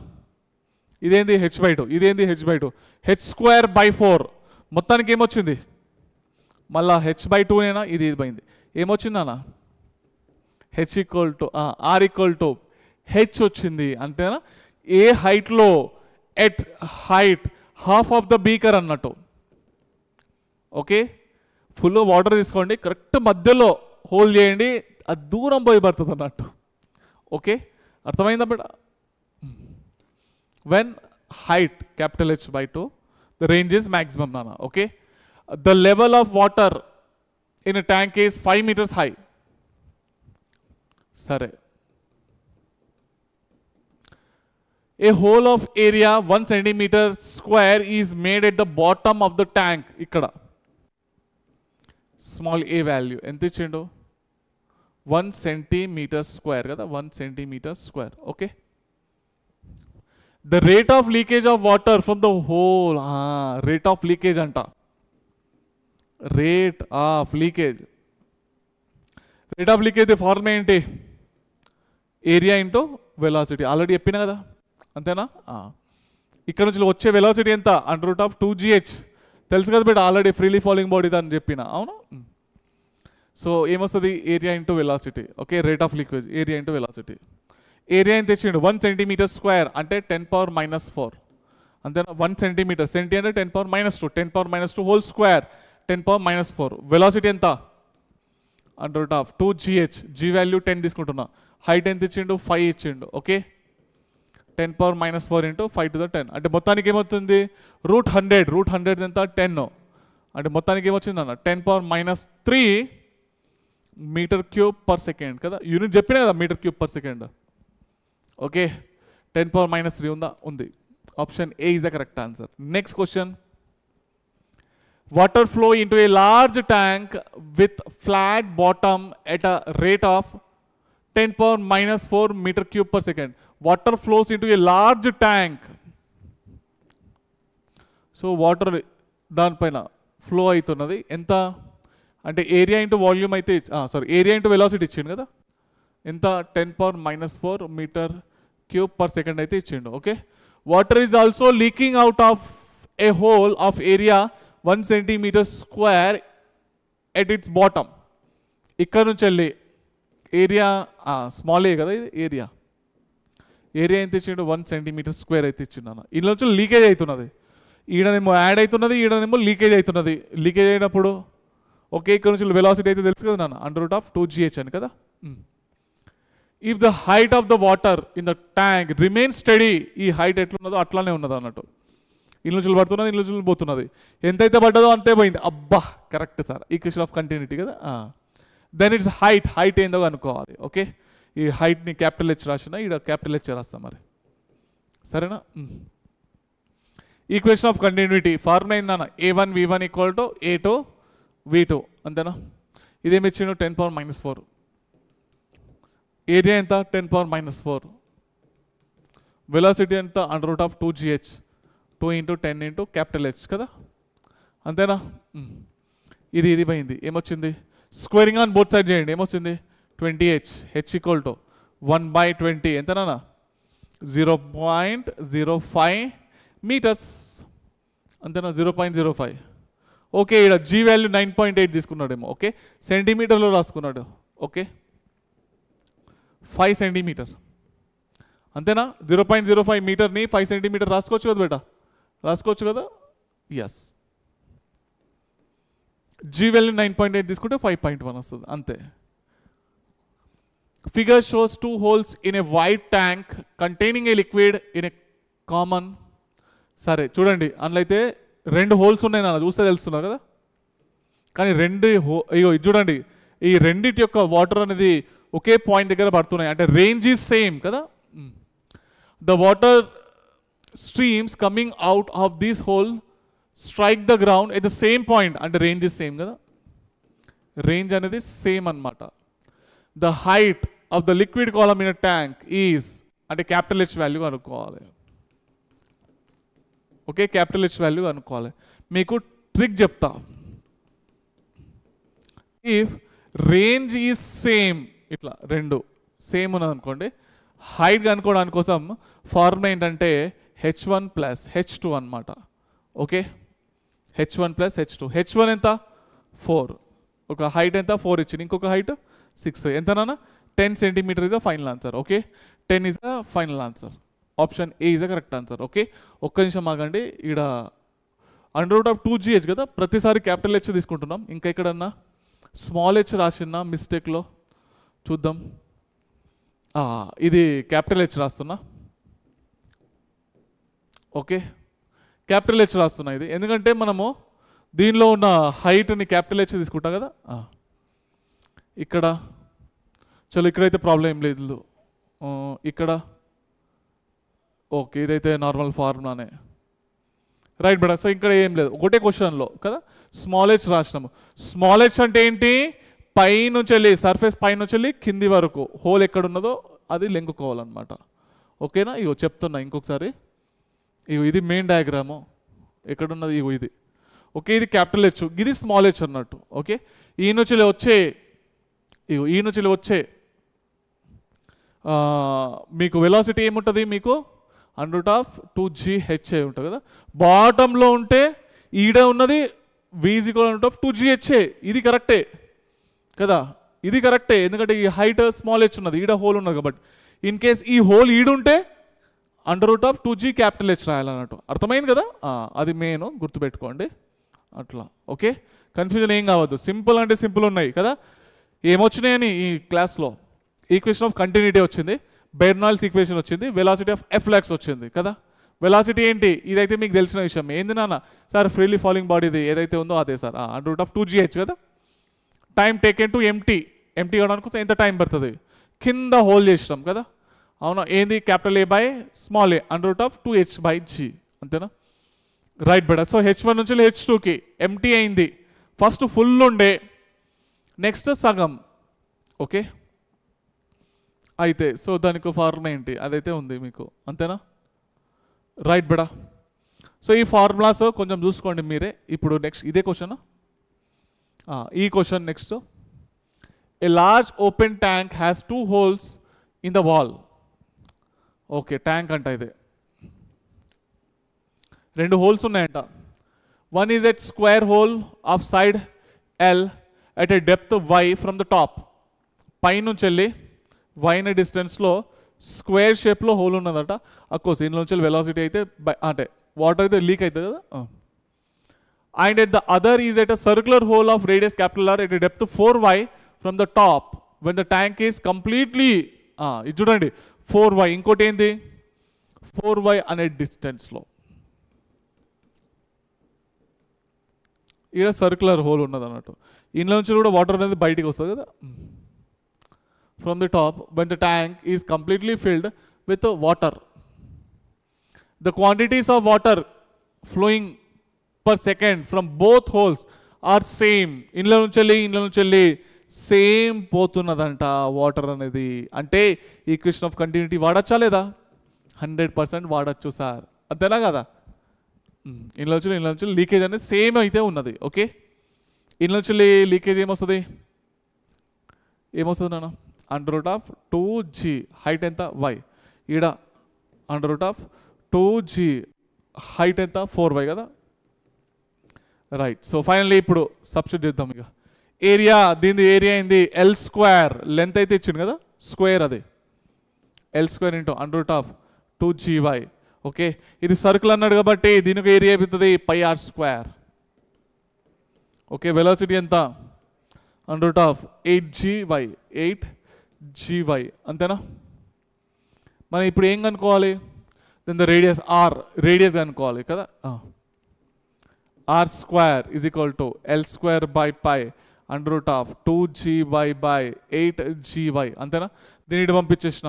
ఇదేంది h/2, ఇదేంది h/2, h²/4. మొత్తానికి ఏమొచ్చింది, మళ్ళా h/2 నేనా, ఇది పోయింది. ఏమొచ్చిందన్న, h equal to r equal to h వచ్చింది, అంతేనా. ఏ హైట్లో, at height half of the beaker అన్నట్టు. ఓకే, ఫుల్ వాటర్ తీసుకోండి, కరెక్ట్ మధ్యలో హోల్ చేయండి, అది దూరం పోయి పడుతుంది అన్నట్టు. ఓకే, అర్థమైందా బిడ్డ. When height capital h/2 the range is maximum నాన్న. Okay, the level of water in tank is 5 meters high. సరే, a whole of area 1 centimeter square is made at the bottom of the tank. ఇక్కడ small a value ఎంత ఇచ్చిండు, 1 centimeter square కదా, 1 centimeter square. Okay, the rate of leakage of water from the whole, rate of leakage అంట, rate of leakage formula ఏంటి, area into velocity. Already చెప్పినా కదా, అంతేనా. ఇక్కడ నుంచి వచ్చే వెలాసిటీ ఎంత, అండర్ రూట్ ఆఫ్ 2gh తెలుసు కదా బిడ్డ, ఆల్రెడీ ఫ్రీలీ ఫాలోయింగ్ బాడీ అని చెప్పిన, అవును. సో ఏమొస్తుంది, area into velocity. Okay, rate of leakage area into velocity. Area ఎంత ఇచ్చిండు, 1 centimeter square అంటే 10⁻⁻⁴, అంతేనా. 1 centimeter, సెంటీ అంటే 10⁻⁻², 10⁻⁻² హోల్ స్క్వేర్ 10⁻⁻⁴. వెలాసిటీ ఎంత, under root of 2gh, g value 10 తీసుకుంటున్నా, హైట్ ఎంత ఇచ్చిండు 5 ఇచ్చిండు. ఓకే, 10⁻⁻4 ఇంటూ 5 to the 10 అంటే మొత్తానికి ఏమవుతుంది √100 ఎంత 10 అంటే మొత్తానికి ఏమొచ్చింది అన్న 10⁻³ మీటర్ క్యూబ్ పర్ సెకండ్ కదా, యూనిట్ చెప్పినా కదా metre cube per second. Okay, 10⁻³ ఉందా, ఉంది. Option A is the correct answer. Next question, water flow into a large tank with flat bottom at a rate of 10⁻⁻4 meter cube per second. Water flows into a large tank. So water దానిపైన flow అవుతున్నది ఎంత అంటే area into volume అయితే area into velocity ఇచ్చిండు కదా, ఎంత 10⁻⁻4 metre cube per second అయితే ఇచ్చిండు. Okay, water is also leaking out of A whole of area 1 centimeter square at its bottom. ఇక్కడ నుంచి వెళ్ళి ఏరియా స్మాల్ ఏ కదా, ఇది ఏరియా ఎంత ఇచ్చిండు 1 centimeter square అయితే ఇచ్చిండు అన్న. ఇందులో నుంచి లీకేజ్ అవుతున్నది, ఈడనేమో యాడ్ అవుతున్నది, ఈడనేమో లీకేజ్ అవుతున్నది. లీకేజ్ అయినప్పుడు ఓకే, ఇక్కడ నుంచి వెలాసిటీ అయితే తెలుసు కదా నాన్న, అండర్ రూట్ ఆఫ్ 2gh అని కదా. If the height of the water in the tank remain study, ఈ హైట్ ఎట్లున్నదో అట్లానే ఉన్నది అన్నట్టు. ఇల్లు పడుతున్నది, ఇల్లు పోతున్నది, ఎంతైతే పడ్డదో అంతే పోయింది. అబ్బా correct sir, equation of continuity కదా. దెన్ ఇట్స్ హైట్ ఏందో అనుకోవాలి. ఓకే, ఈ హైట్ని క్యాపిటల్ హెచ్ రాసిన, ఇక్కడ క్యాపిటల్ హెచ్ రాస్తాం మరి, సరేనా. ఈక్వేషన్ ఆఫ్ కంటిన్యూటీ ఫార్ములా ఏందన్న, a1 v1 = a2 v2 అంతేనా. ఇదేమి ఇచ్చిండు 10⁻⁻4, ఏరియా ఎంత 10⁻⁻4, వెలాసిటీ ఎంత under root of 2gh, 2 × 10 × capital H కదా, అంతేనా. ఇది పోయింది, ఏమొచ్చింది స్క్వేరింగ్ ఆన్ బోత్ సైడ్ చేయండి, ఏమొచ్చింది 20h, h = 1/20 ఎంతనా 0.05 మీటర్స్ అంతేనా, 0.05. ఓకే, ఇక్కడ జీ వాల్యూ 9.8 తీసుకున్నాడేమో. ఓకే, సెంటీమీటర్లో రాసుకున్నాడు. ఓకే, 5 సెంటీమీటర్ అంతేనా, 0.05 మీటర్ని 5 సెంటీమీటర్ రాసుకోవచ్చు కదా బేటా, రాసుకోవచ్చు కదా. ఎస్, జీ వాల్యూ 9.8 తీసుకుంటే 5.1 వస్తుంది అంతే. Figure shows 2 holes in a white tank containing A liquid in a common. సరే చూడండి, అందులో అయితే 2 holes ఉన్నాయి నాన్న, చూస్తే తెలుస్తున్నా కదా. కానీ ఇది చూడండి, ఈ రెండిటి యొక్క వాటర్ అనేది ఒకే పాయింట్ దగ్గర పడుతున్నాయి, అంటే రేంజ్ ఈజ్ సేమ్ కదా. The water streams coming out of this hole strike the ground at the same point, అంటే range is same కదా, range అనేది సేమ్ అన్నమాట. The height of the liquid column in a tank is అంటే capital H value అనుకోవాలి. Okay, capital H value అనుకోవాలి. మీకు trick చెప్తా, if range is same, ఇట్లా రెండు సేమ్ ఉన్నది అనుకోండి, హైట్ కనుక్కోవడానికి కోసం ఫార్ములా ఏంటంటే h1 + h2 అన్నమాట. Okay, h1 + h2. h1 ఎంత 4, ఒక హైట్ ఎంత 4 ఇచ్చింది, ఇంకొక హైట్ 6 ఎంత నాన్న 10 centimetre is the final answer. Okay, 10 is the final answer. Option A is the correct answer. Okay, ఒక్క నిమిషం ఆగండి, ఇక్కడ అండర్ రూట్ ఆఫ్ 2gh కదా, ప్రతిసారి క్యాపిటల్ హెచ్ తీసుకుంటున్నాం. ఇంకా ఎక్కడన్నా స్మాల్ హెచ్ రాసినా మిస్టేక్లో చూద్దాం. ఇది క్యాపిటల్ హెచ్ రాస్తున్నా. ఓకే, క్యాపిటల్ హెచ్ రాస్తున్నా ఇది, ఎందుకంటే మనము దీనిలో ఉన్న హైట్ని క్యాపిటల్ హెచ్ తీసుకుంటాం కదా. ఇక్కడ చలో, ఇక్కడైతే ప్రాబ్లం ఏం లేదు. ఇక్కడ ఓకే, ఇదైతే నార్మల్ ఫార్ములానే రైట్ బేటా. సో ఇక్కడ ఏం లేదు, ఒకటే క్వశ్చన్లో కదా స్మాల్ హెచ్ రాసినాము. స్మాల్ హెచ్ అంటే ఏంటి, పైనుంచి వెళ్ళి సర్ఫేస్ పైనుంచి వెళ్ళి కింది వరకు హోల్ ఎక్కడున్నదో అది లెంగుకోవాలన్నమాట. ఓకేనా, ఇగో చెప్తున్నా ఇంకొకసారి. ఇగో ఇది మెయిన్ డయాగ్రాము, ఎక్కడున్నది ఇగో ఇది. ఓకే, ఇది క్యాపిటల్ హెచ్, ఇది స్మాల్ హెచ్ అన్నట్టు. ఓకే, ఈ నుంచి వచ్చే మీకు వెలాసిటీ ఏముంటుంది, మీకు అండర్ రూట్ ఆఫ్ 2gh ఉంటుంది కదా. బాటంలో ఉంటే ఈడ ఉన్నది v = 2gh. ఇది కరెక్టే కదా, ఇది కరెక్టే, ఎందుకంటే ఈ హైట్ స్మాల్ హెచ్ ఉన్నది, ఈడ హోల్ ఉన్నది కాబట్టి. ఇన్ కేస్ ఈ హోల్ ఈడుంటే under root of 2g capital H రాయాలన్నట్టు. అర్థమైంది కదా, అది మెయిన్ గుర్తుపెట్టుకోండి అట్లా. ఓకే, కన్ఫ్యూజన్ ఏం కావద్దు, సింపుల్ అంటే సింపుల్ ఉన్నాయి కదా. ఏమొచ్చినాయని ఈ క్లాస్లో ఈక్వేషన్ ఆఫ్ కంటిన్యూటీ వచ్చింది, బెర్నాల్స్ ఈక్వేషన్ వచ్చింది, వెలాసిటీ ఆఫ్ ఎఫ్లక్స్ వచ్చింది కదా. వెలాసిటీ ఏంటి, ఇదైతే మీకు తెలిసిన విషయం. ఏంది నాన్న సార్, ఫ్రీలీ ఫాలింగ్ బాడీది ఏదైతే ఉందో అదే సార్, √2gh కదా. టైం టేకెన్ టు ఎంటీ కావడానికి ఎంత టైం పడుతుంది, కింద హోల్ చేసినాం కదా. అవునా, ఏంది capital A by small a √2h/g అంతేనా. రైట్ బెడ. సో H1 నుంచి H2కి ఎంటీ అయింది, ఫస్ట్ ఫుల్ ఉండే, నెక్స్ట్ సగం. ఓకే అయితే సో దానికి ఫార్ములా ఏంటి అదైతే ఉంది మీకు, అంతేనా. రైట్ బెడా. సో ఈ ఫార్ములాస్ కొంచెం చూసుకోండి మీరే. ఇప్పుడు నెక్స్ట్ ఇదే క్వశ్చన్, ఈ question next. A large open tank has 2 holes in the wall. Okay tank అంట ఇది, 2 holes ఉన్నాయంట. One is at square whole of side L at a depth y from the top. పైనుంచి వెళ్ళి y అనే డిస్టెన్స్లో square షేప్లో whole ఉన్నదట. Of course దీని నుంచి వెలాసిటీ అయితే అంటే వాటర్ అయితే లీక్ అవుతుంది కదా. And at the other is at a circular whole of radius capital R at a depth 4y from the top when the tank is completely ఇది చూడండి 4y, ఇంకోటి ఏంది 4y అనే డిస్టెన్స్లో ఇక్కడ సర్క్యులర్ హోల్ ఉన్నది అన్నట్టు. ఇందులో నుంచి కూడా వాటర్ అనేది బయటికి వస్తుంది కదా. From the top when the tank is completely filled with water, the quantities of water flowing per second from both holes are same. ఇందులో నుంచి వెళ్ళి సేమ్ పోతున్నదంట వాటర్ అనేది. అంటే ఈక్వేషన్ ఆఫ్ కంటిన్యూటీ వాడచ్చా లేదా, 100% వాడచ్చు సార్, అంతేనా కదా. ఇందులో నుంచి లీకేజ్ అనేది సేమ్ అయితే ఉన్నది. ఓకే ఇందులో నుంచి లీకేజ్ ఏమొస్తుంది నాన్న, √2g హైట్ ఎంత y, ఈడ √2g హైట్ ఎంత 4y కదా. రైట్. సో ఫైనల్లీ ఇప్పుడు సబ్స్టిట్యూట్ చేద్దాం. ఇక ఏరియా, దీని ఏరియా అయింది L², లెంత్ అయితే ఇచ్చింది కదా స్క్వేర్, అది L² × √2gy. ఓకే ఇది సర్కిల్ అన్నాడు కాబట్టి దీనికి ఏరియా అవుతుంది πr². ఓకే వెలాసిటీ ఎంత √8gy అంతేనా. మనం ఇప్పుడు ఏం కనుక్కోవాలి, దాని రేడియస్ r, రేడియస్ కనుక్కోవాలి కదా. r² = L² √2gy/8gy అంతేనా. దీన్ని పంపించేసిన,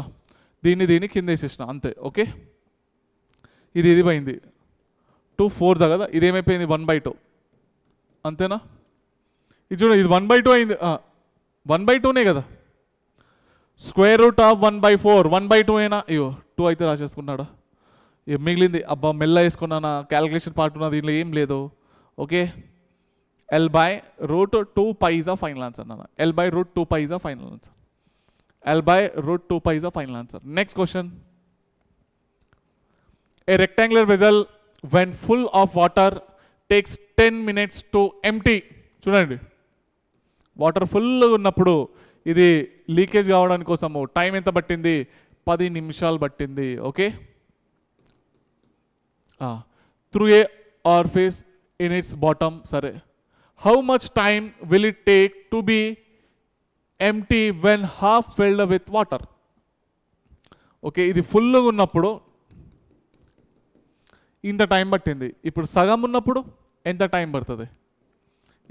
దీన్ని కింద వేసేసిన అంతే. ఓకే ఇది పోయింది 2 4 కదా, ఇది ఏమైపోయింది 1/2 అంతేనా. ఇది చూడండి ఇది 1/2 అయింది, 1/2నే కదా. √1/4 1/2 అయినా, అయ్యో 2 అయితే రాసేసుకున్నాడా, మిగిలింది అబ్బా మెల్ల వేసుకున్నానా, క్యాలిక్యులేషన్ పార్ట్ ఉన్నది దీనిలో ఏం లేదు. Okay L/√2π is a final answer నాన్న, L/√2π is a final answer, L/√2π is a final answer. Next question. A rectangular vessel when full of water takes 10 minutes to empty. చూడండి water full ఉన్నప్పుడు ఇది leakage కావడానికి కోసము time ఎంత పట్టింది, 10 నిమిషాలు పట్టింది. Okay through a orifice in its bottom. సరే how much time will it take to be empty when half filled with water. Okay ఇది ఫుల్గా ఉన్నప్పుడు ఇంత టైం పట్టింది, ఇప్పుడు సగం ఉన్నప్పుడు ఎంత టైం పడుతుంది,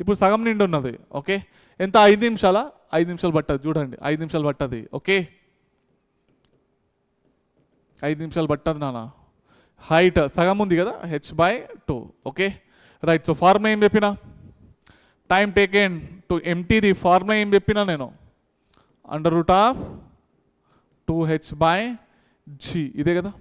ఇప్పుడు సగం నిండి ఉన్నది. ఓకే ఎంత 5 నిమిషాలా, 5 నిమిషాలు పట్టదు చూడండి, 5 నిమిషాలు పట్టది. ఓకే 5 నిమిషాలు పట్టదు నాన్న. హైట్ సగం ఉంది కదా h/2. Okay right. So formula ఏం చెప్పినా, టైం టేకెన్ టు ఎంటీది ఫార్ములా ఏం చెప్పినా నేను, √2h/g ఇదే కదా.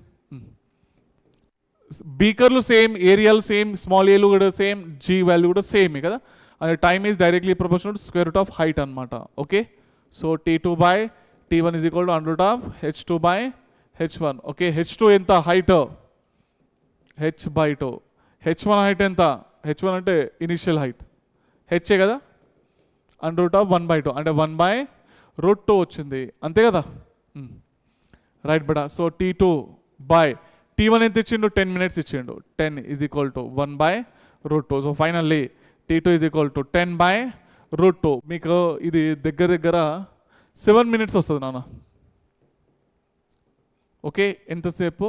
బీకర్లు సేమ్, ఏరియాలు సేమ్, స్మాల్ ఏలు కూడా సేమ్, జీ వాల్యూ కూడా సేమ్ కదా. And time is directly proportional to square root of height అనమాట. Okay so T2/T1 = √h2/h1. Okay h2 ఎంత హైట్, h/2. h1 హైట్ ఎంత, h1 అంటే ఇనిషియల్ హైట్, హెచ్ కదా, √1/2 అంటే 1/√2 వచ్చింది అంతే కదా. రైట్ బడా. సో T1 ఎంత ఇచ్చిండు, 10 minutes ఇచ్చిండు, 10 = 1/√2. So finally T2 = 10/√2. రూట్ 2 మీకు ఇది దగ్గర దగ్గర 7 minutes వస్తుంది నాన్న. ఓకే, ఎంతసేపు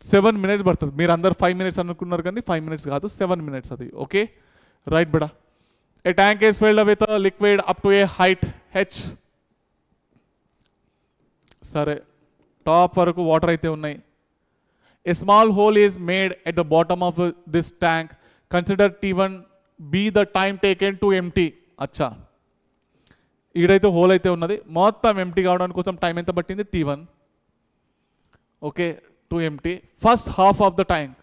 7 minutes పడుతుంది. మీరు అందరు 5 minutes అనుకున్నారు కానీ 5 minutes కాదు, 7 minutes అది. ఓకే రైట్ బడా. A tank is filled with liquid up to a height h. సరే, టాప్ వరకు వాటర్ అయితే ఉన్నాయి. A small hole is made at the bottom of this tank. Consider T1 be the time taken to empty. అచ్చా, ఈడైతే whole అయితే ఉన్నది, మొత్తం empty కావడానికి కోసం టైం ఎంత పట్టింది T1. Okay, to empty first half of the tank.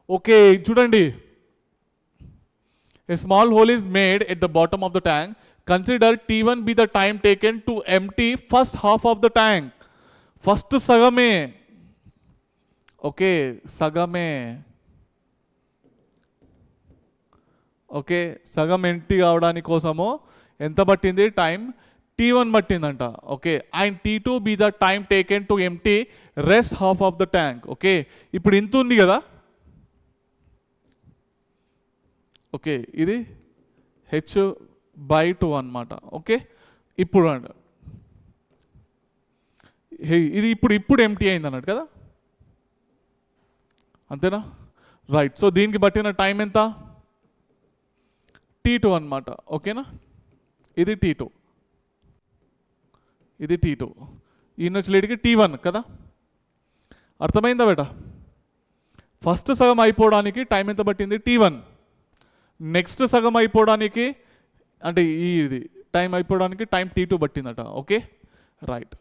Okay చూడండి, a small hole is made at the bottom of the tank. Consider T1 be the time taken to empty first half of the tank. First సగమే. Okay సగమే. Okay, సగం empty కావడానికి కోసము ఎంత పట్టింది time? T1 పట్టిందంట. Okay, and T2 be the time taken to empty rest half of the tank. Okay, ఇప్పుడు ఇంత ఉంది కదా. ఓకే, ఇది h/2 అన్నమాట. ఓకే, ఇప్పుడు అంట ఇది ఇప్పుడు ఎంటీ అయింది అన్నట్టు కదా, అంతేనా? రైట్. సో దీనికి పట్టిన టైం ఎంత? T2 అన్నమాట. ఓకేనా, ఇది T2, ఇది T2. ఈ నుంచి లేడికి T1 కదా. అర్థమైందా బేట? ఫస్ట్ సగం అయిపోవడానికి టైం ఎంత పట్టింది? T1. నెక్స్ట్ సగం అయిపోవడానికి అంటే ఇది టైం అయిపోవడానికి టైం T2 పట్టిందట. Okay right.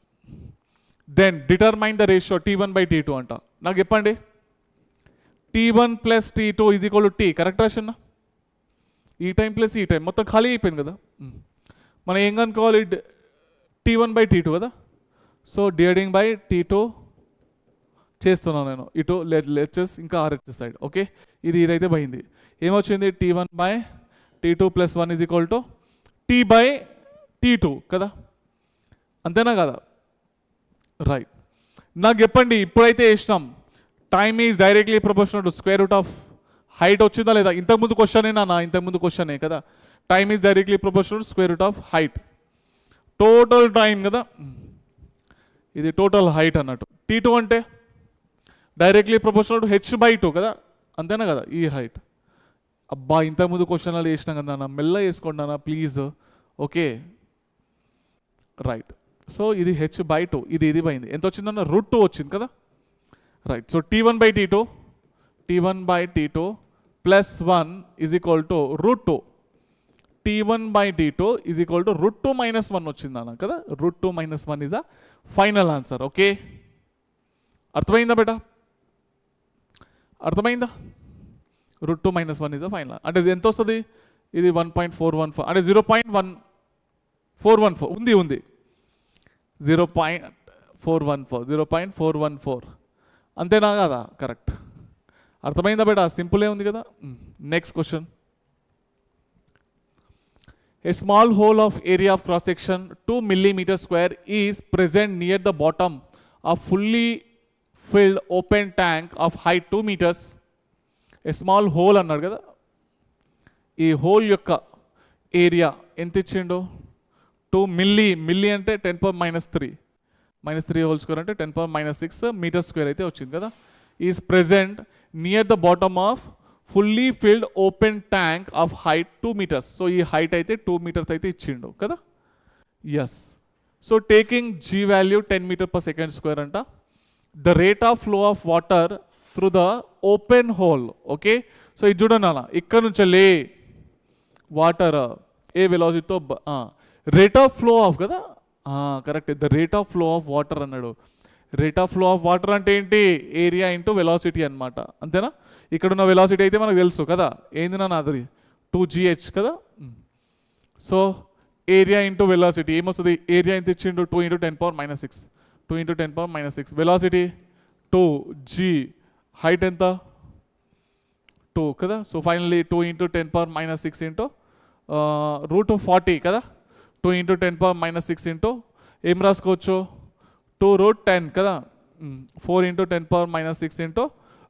Then determine the ratio T1/T2 అంట. నాకు చెప్పండి, T1 + T2 = T. కరెక్ట్ రాసిన? ఈ టైం ప్లస్ ఈ టైం మొత్తం ఖాళీ అయిపోయింది కదా. మనం ఏం కనుక్కోవాలి? T1/T2 కదా. సో డివైడింగ్ బై T2 చేస్తున్నాను నేను. ఇటు లెచెస్ ఇంకా RHS సైడ్. ఓకే, ఇదైతే పోయింది. ఏమొచ్చింది? T1/T2 + 1 = T/T2 కదా, అంతేనా కదా? రైట్. నాకు చెప్పండి, ఇప్పుడైతే వేసినాం time is directly proportional to square root of height. వచ్చిందా లేదా? ఇంతకుముందు క్వశ్చనేనా? ఇంతకుముందు క్వశ్చనే కదా. Time is directly proportional to square root of height. Total time కదా, ఇది టోటల్ హైట్ అన్నట్టు. T2 అంటే డైరెక్ట్లీ ప్రపోర్షనల్ టు h/2 కదా, అంతేనా కదా? ఈ హైట్. అబ్బా, ఇంతకుముందు క్వశ్చన్లు వేసినా కదా నాన్న, మెల్ల వేసుకోండి నాన్న ప్లీజ్. Okay right. సో ఇది h/2, ఇది పోయింది. ఎంత వచ్చిందన్న? √2 వచ్చింది కదా. రైట్. So T1/T2 + 1 = √2. T1/T2 = √2 - 1 వచ్చింది అన్న కదా. √2 - 1 is a final answer. Okay, అర్థమైందా బేట? అర్థమైందా? √2 - 1 ఇస్ అ ఫైనల్. అంటే ఎంత వస్తుంది? ఇది 1.414 అంటే 0.1414 ఉంది 0.414 అంతేనా కదా? కరెక్ట్. అర్థమైందా బేట? సింపులే ఉంది కదా. Next question. A small hole of area of cross section 2 millimeter square is present near the bottom of fully filled open tank of height 2 meters. A small hole అన్నాడు కదా. ఈ హోల్ యొక్క ఏరియా ఎంత ఇచ్చిండు? 2 మిల్లీ అంటే 10⁻³ -3 అంటే 10⁻6 metre square అయితే వచ్చింది కదా. Is present near the bottom of fully filled open tank of height 2 meters. So ఈ హైట్ అయితే 2 meters అయితే ఇచ్చిండు కదా. Yes. So taking G value 10 meter/s² అంట. The rate of flow of water through the open hole. Okay, so ఇది చూడండి అలా, ఇక్కడ నుంచి వాటర్ ఏ వెలాసిటీతో రేట్ ఆఫ్ ఫ్లో ఆఫ్ కదా. Correct, the rate of flow of water అన్నాడు. Rate of flow of water అంటే ఏంటి? ఏరియా ఇంటూ వెలాసిటీ అనమాట, అంతేనా? ఇక్కడ ఉన్న వెలాసిటీ అయితే మనకు తెలుసు కదా, ఏంది నా అది 2gh కదా. సో ఏరియా ఇంటూ వెలాసిటీ ఏమొస్తుంది? ఏరియా ఎంత ఇచ్చిండు? 2 × 10⁻6 2 × 10⁻6. వెలాసిటీ 2g, హైట్ ఎంత? 2 కదా. సో ఫైనల్లీ 2 × 10⁻6 ఇంటూ √40 కదా. 2 × 10⁻6 ఇంటూ ఏం రాసుకోవచ్చు? 2√10 కదా. 4 × 10⁻6 ఇంటూ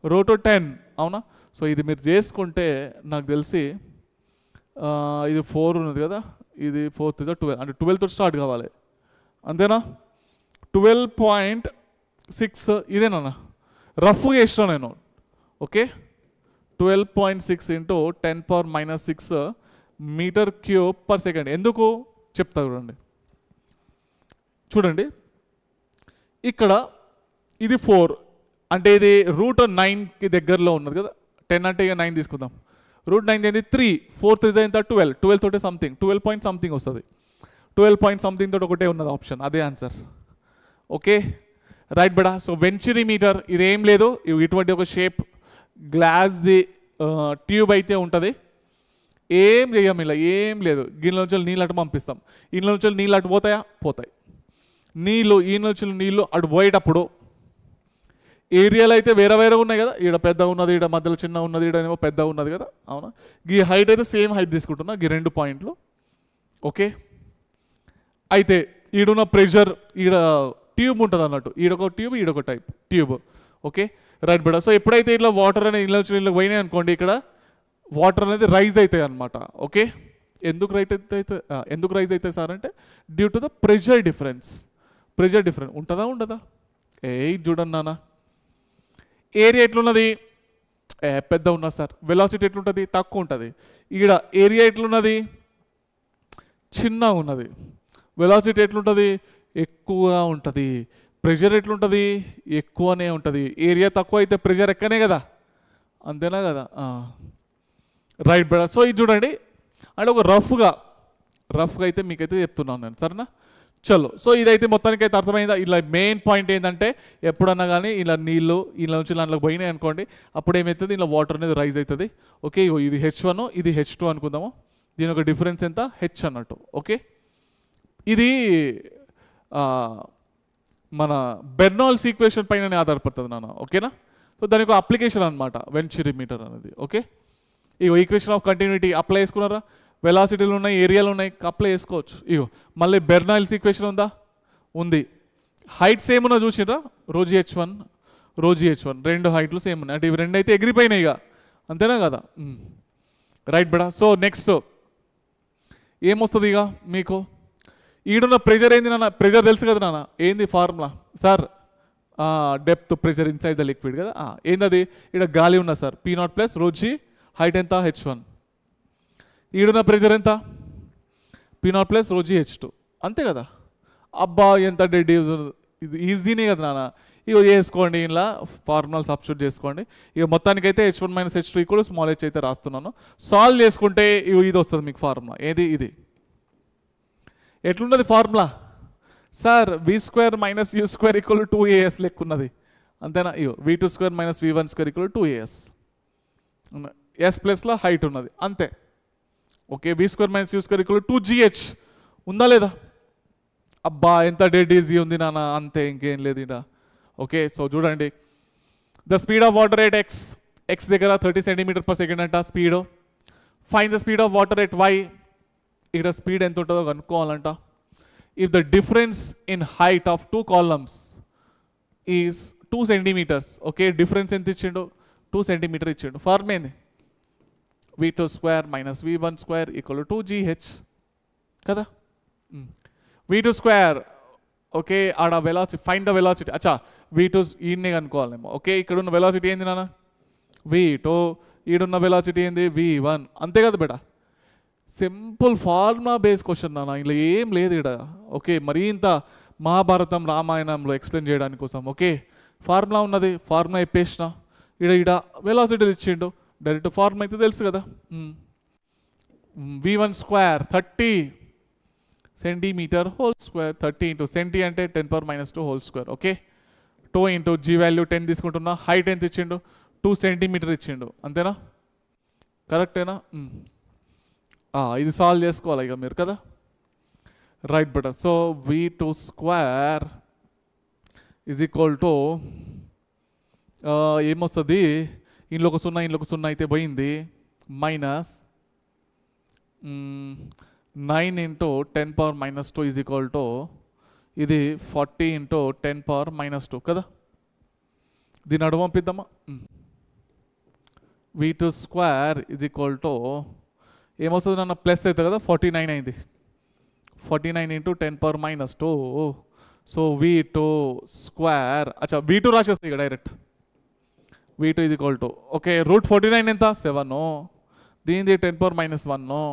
√10, అవునా? సో ఇది మీరు చేసుకుంటే నాకు తెలిసి ఇది 4 ఉన్నది కదా, ఇది 4 ఇస్ 12 అంటే 12 తోటి స్టార్ట్ కావాలి అంతేనా 12.6 ఇదేనా రఫ్గా వేసిన నేను okay 12.6 into 10⁻⁻6 metre cube per second ఎందుకు చెప్తా చూడండి ఇక్కడ ఇది 4 అంటే ఇది √9కి దగ్గరలో ఉన్నది కదా 10 అంటే ఇక 9 తీసుకుందాం √9 ఏంది 3 4 3 ఎంత 12 తోటి సంథింగ్ 12 పాయింట్ సంథింగ్ వస్తుంది 12 పాయింట్ సంథింగ్ తోటి ఒకటే ఉన్నది ఆప్షన్ అదే ఆన్సర్ ఓకే రైట్ బడా సో వెంచురీ మీటర్ ఇదేం లేదు ఇటువంటి ఒక షేప్ గ్లాస్ది ట్యూబ్ అయితే ఉంటుంది ఏం చెయ్యం ఇలా ఏం లేదు గిన్నెల నుంచి నీళ్ళు అటు పంపిస్తాం ఇంట్లో నుంచి నీళ్ళు అటు పోతాయా పోతాయి నీళ్ళు ఈ నుంచి నీళ్ళు అటు పోయేటప్పుడు ఏరియాలు అయితే వేరే వేరే ఉన్నాయి కదా ఈడ పెద్ద ఉన్నది ఈడ మధ్యలో చిన్న ఉన్నది ఈడనేమో పెద్ద ఉన్నది కదా అవునా ఈ హైట్ అయితే సేమ్ హైట్ తీసుకుంటున్నా ఈ 2 పాయింట్లు ఓకే అయితే ఈడున్న ప్రెషర్ ఈడ ట్యూబ్ ఉంటుంది అన్నట్టు ఈడొక ట్యూబ్ ఈడొక టైప్ ట్యూబ్ ఓకే రైట్ బడా సో ఎప్పుడైతే ఇట్లా వాటర్ అనేది ఇళ్ళ నుంచి పోయినాయి అనుకోండి ఇక్కడ వాటర్ అనేది రైజ్ అవుతాయి అనమాట ఓకే ఎందుకు రైజ్ అవుతాయి సార్ అంటే due to the pressure difference ఉంటుందా ఉండదా చూడండి నాన్న ఏరియా ఎట్లున్నది పెద్ద ఉన్నది సార్ వెలాసిటీ ఎట్లుంటుంది తక్కువ ఉంటుంది ఈడ ఏరియా ఎట్లున్నది చిన్న ఉన్నది వెలాసిటీ ఎట్లుంటుంది ఎక్కువగా ఉంటుంది ప్రెషర్ ఎట్లుంటుంది ఎక్కువనే ఉంటుంది ఏరియా తక్కువ అయితే ప్రెషర్ ఎక్కనే కదా అంతేనా కదా రైట్ బ్రదర్ సో ఇది చూడండి అంటే ఒక రఫ్గా అయితే మీకైతే చెప్తున్నాను నేను సరేనా చలో సో ఇదైతే మొత్తానికి అయితే అర్థమైందా ఇలా మెయిన్ పాయింట్ ఏంటంటే ఎప్పుడన్నా కానీ ఇలా నీళ్ళు ఇలా నుంచి దాంట్లోకి పోయినాయి అనుకోండి అప్పుడు ఏమవుతుంది ఇలా వాటర్ అనేది రైజ్ అవుతుంది ఓకే ఇది H1 ఇది H2 అనుకుందాము దీని ఒక డిఫరెన్స్ ఎంత H అన్నట్టు ఓకే ఇది మన బెర్నౌల్స్ ఈక్వేషన్ పైన ఆధారపడుతుంది నాన్న ఓకేనా సో దానికి ఒక అప్లికేషన్ అనమాట వెంచురీ మీటర్ అనేది ఓకే ఈ ఈక్వేషన్ ఆఫ్ కంటిన్యూటీ అప్లై చేసుకున్నారా వెలాసిటీలు ఉన్నాయి ఏరియాలు ఉన్నాయి అప్లై చేసుకోవచ్చు ఇగో మళ్ళీ బెర్నౌల్స్ ఈక్వేషన్ ఉందా ఉంది హైట్ సేమ్ ఉన్నా చూసిరా ρgh1 రెండు హైట్లు సేమ్ ఉన్నాయి అంటే ఇవి రెండు అయితే ఎగిరిపోయినాయి ఇక అంతేనా కదా రైట్ బడా సో నెక్స్ట్ ఏమొస్తుంది ఇక మీకు ఈడున్న ప్రెషర్ ఏంది నాన్న ప్రెషర్ తెలుసు కదా నాన్న ఏంది formula sir depth pressure inside the liquid కదా ఏంది అది ఇక్కడ గాలి ఉన్నా sir P0 plus ρg height ఎంత H1 ఈడున్న ప్రెషర్ ఎంత P0 ప్లస్ ρg H2 అంతే కదా అబ్బా ఎంత డెడ్ ఇది ఈజీనే కదా నాన్న ఇక చేసుకోండి ఇలా ఫార్ములా సబ్స్టిట్యూట్ చేసుకోండి ఇక మొత్తానికైతే H1 minus H2 equal small h అయితే రాస్తున్నాను సాల్వ్ చేసుకుంటే ఇది వస్తుంది మీకు ఫార్ములా ఏది ఇది ఎట్లున్నది formula sir v² minus u² equal 2as లెక్కున్నది అంతేనా ఇగో v2² minus v1² equal 2as s ప్లస్లో హైట్ ఉన్నది అంతే okay v² minus u² equal 2gh ఉందా లేదా అబ్బా ఎంత డెడ్ ఈజీ ఉంది నాన్న అంతే ఇంకేం లేదు ఇక్కడ ఓకే సో చూడండి the speed of water at x దగ్గర 30 cm/s అంట speed fine the speed of water at y ఇక్కడ స్పీడ్ ఎంత ఉంటుందో కనుక్కోవాలంట if the difference in height of 2 columns is 2 centimeters okay difference ఎంత ఇచ్చిండు 2 centimeter ఇచ్చిండు ఫార్మ్ ఏంది v2² minus v1² equal 2gh కదా v2² ఓకే ఆడ వెలాసిటీ ఫైన్ ద వెలాసిటీ అచ్చా v2 ఈయన్నే కనుక్కోవాలేమో ఓకే ఇక్కడ ఉన్న వెలాసిటీ ఏంది నాన్న v2 ఈడున్న వెలాసిటీ ఏంది v1 అంతే కదా బేటా సింపుల్ ఫార్ములా బేస్ క్వశ్చన్ నాన్న ఇలా ఏం లేదు ఇక్కడ ఓకే మరీ ఇంత మహాభారతం రామాయణంలో ఎక్స్ప్లెయిన్ చేయడానికి కోసం ఓకే ఫార్ములా ఉన్నది ఫార్ములా చెప్పేసిన ఇక్కడ వెలాసిటీ ఇచ్చిండు డైరెక్ట్ ఫార్ములా అయితే తెలుసు కదా v1² 30 సెంటీమీటర్ హోల్² 30 ఇంటూ సెంటీ అంటే 10⁻⁻² హోల్² ఓకే 2 ఇంటూ g వాల్యూ 10 తీసుకుంటున్నా హైట్ ఎంత ఇచ్చిండు 2 centimeter ఇచ్చిండు అంతేనా కరెక్టేనా ఇది సాల్వ్ చేసుకోవాలి ఇక మీరు కదా right but so v2² is equal to ఏమొస్తుంది ఇంట్లోకి 0 అయితే పోయింది minus 9 into 10⁻⁻² is equal to ఇది 40 ఇంటూ 10⁻⁻² కదా దీన్ని అడుగు పంపిద్దామా v2² ఈజ్ ఈక్వల్ టు ఏమొస్తుంది నన్న ప్లస్ అవుతుంది కదా 49 అయింది 49 ఇంటూ 10⁻². So V2 square. అచ్చా V2 రాసేస్తే ఇక డైరెక్ట్. V2 ఇది ఈక్వల్ టు ఓకే √49 ఎంత 7. దీనిది 10⁻1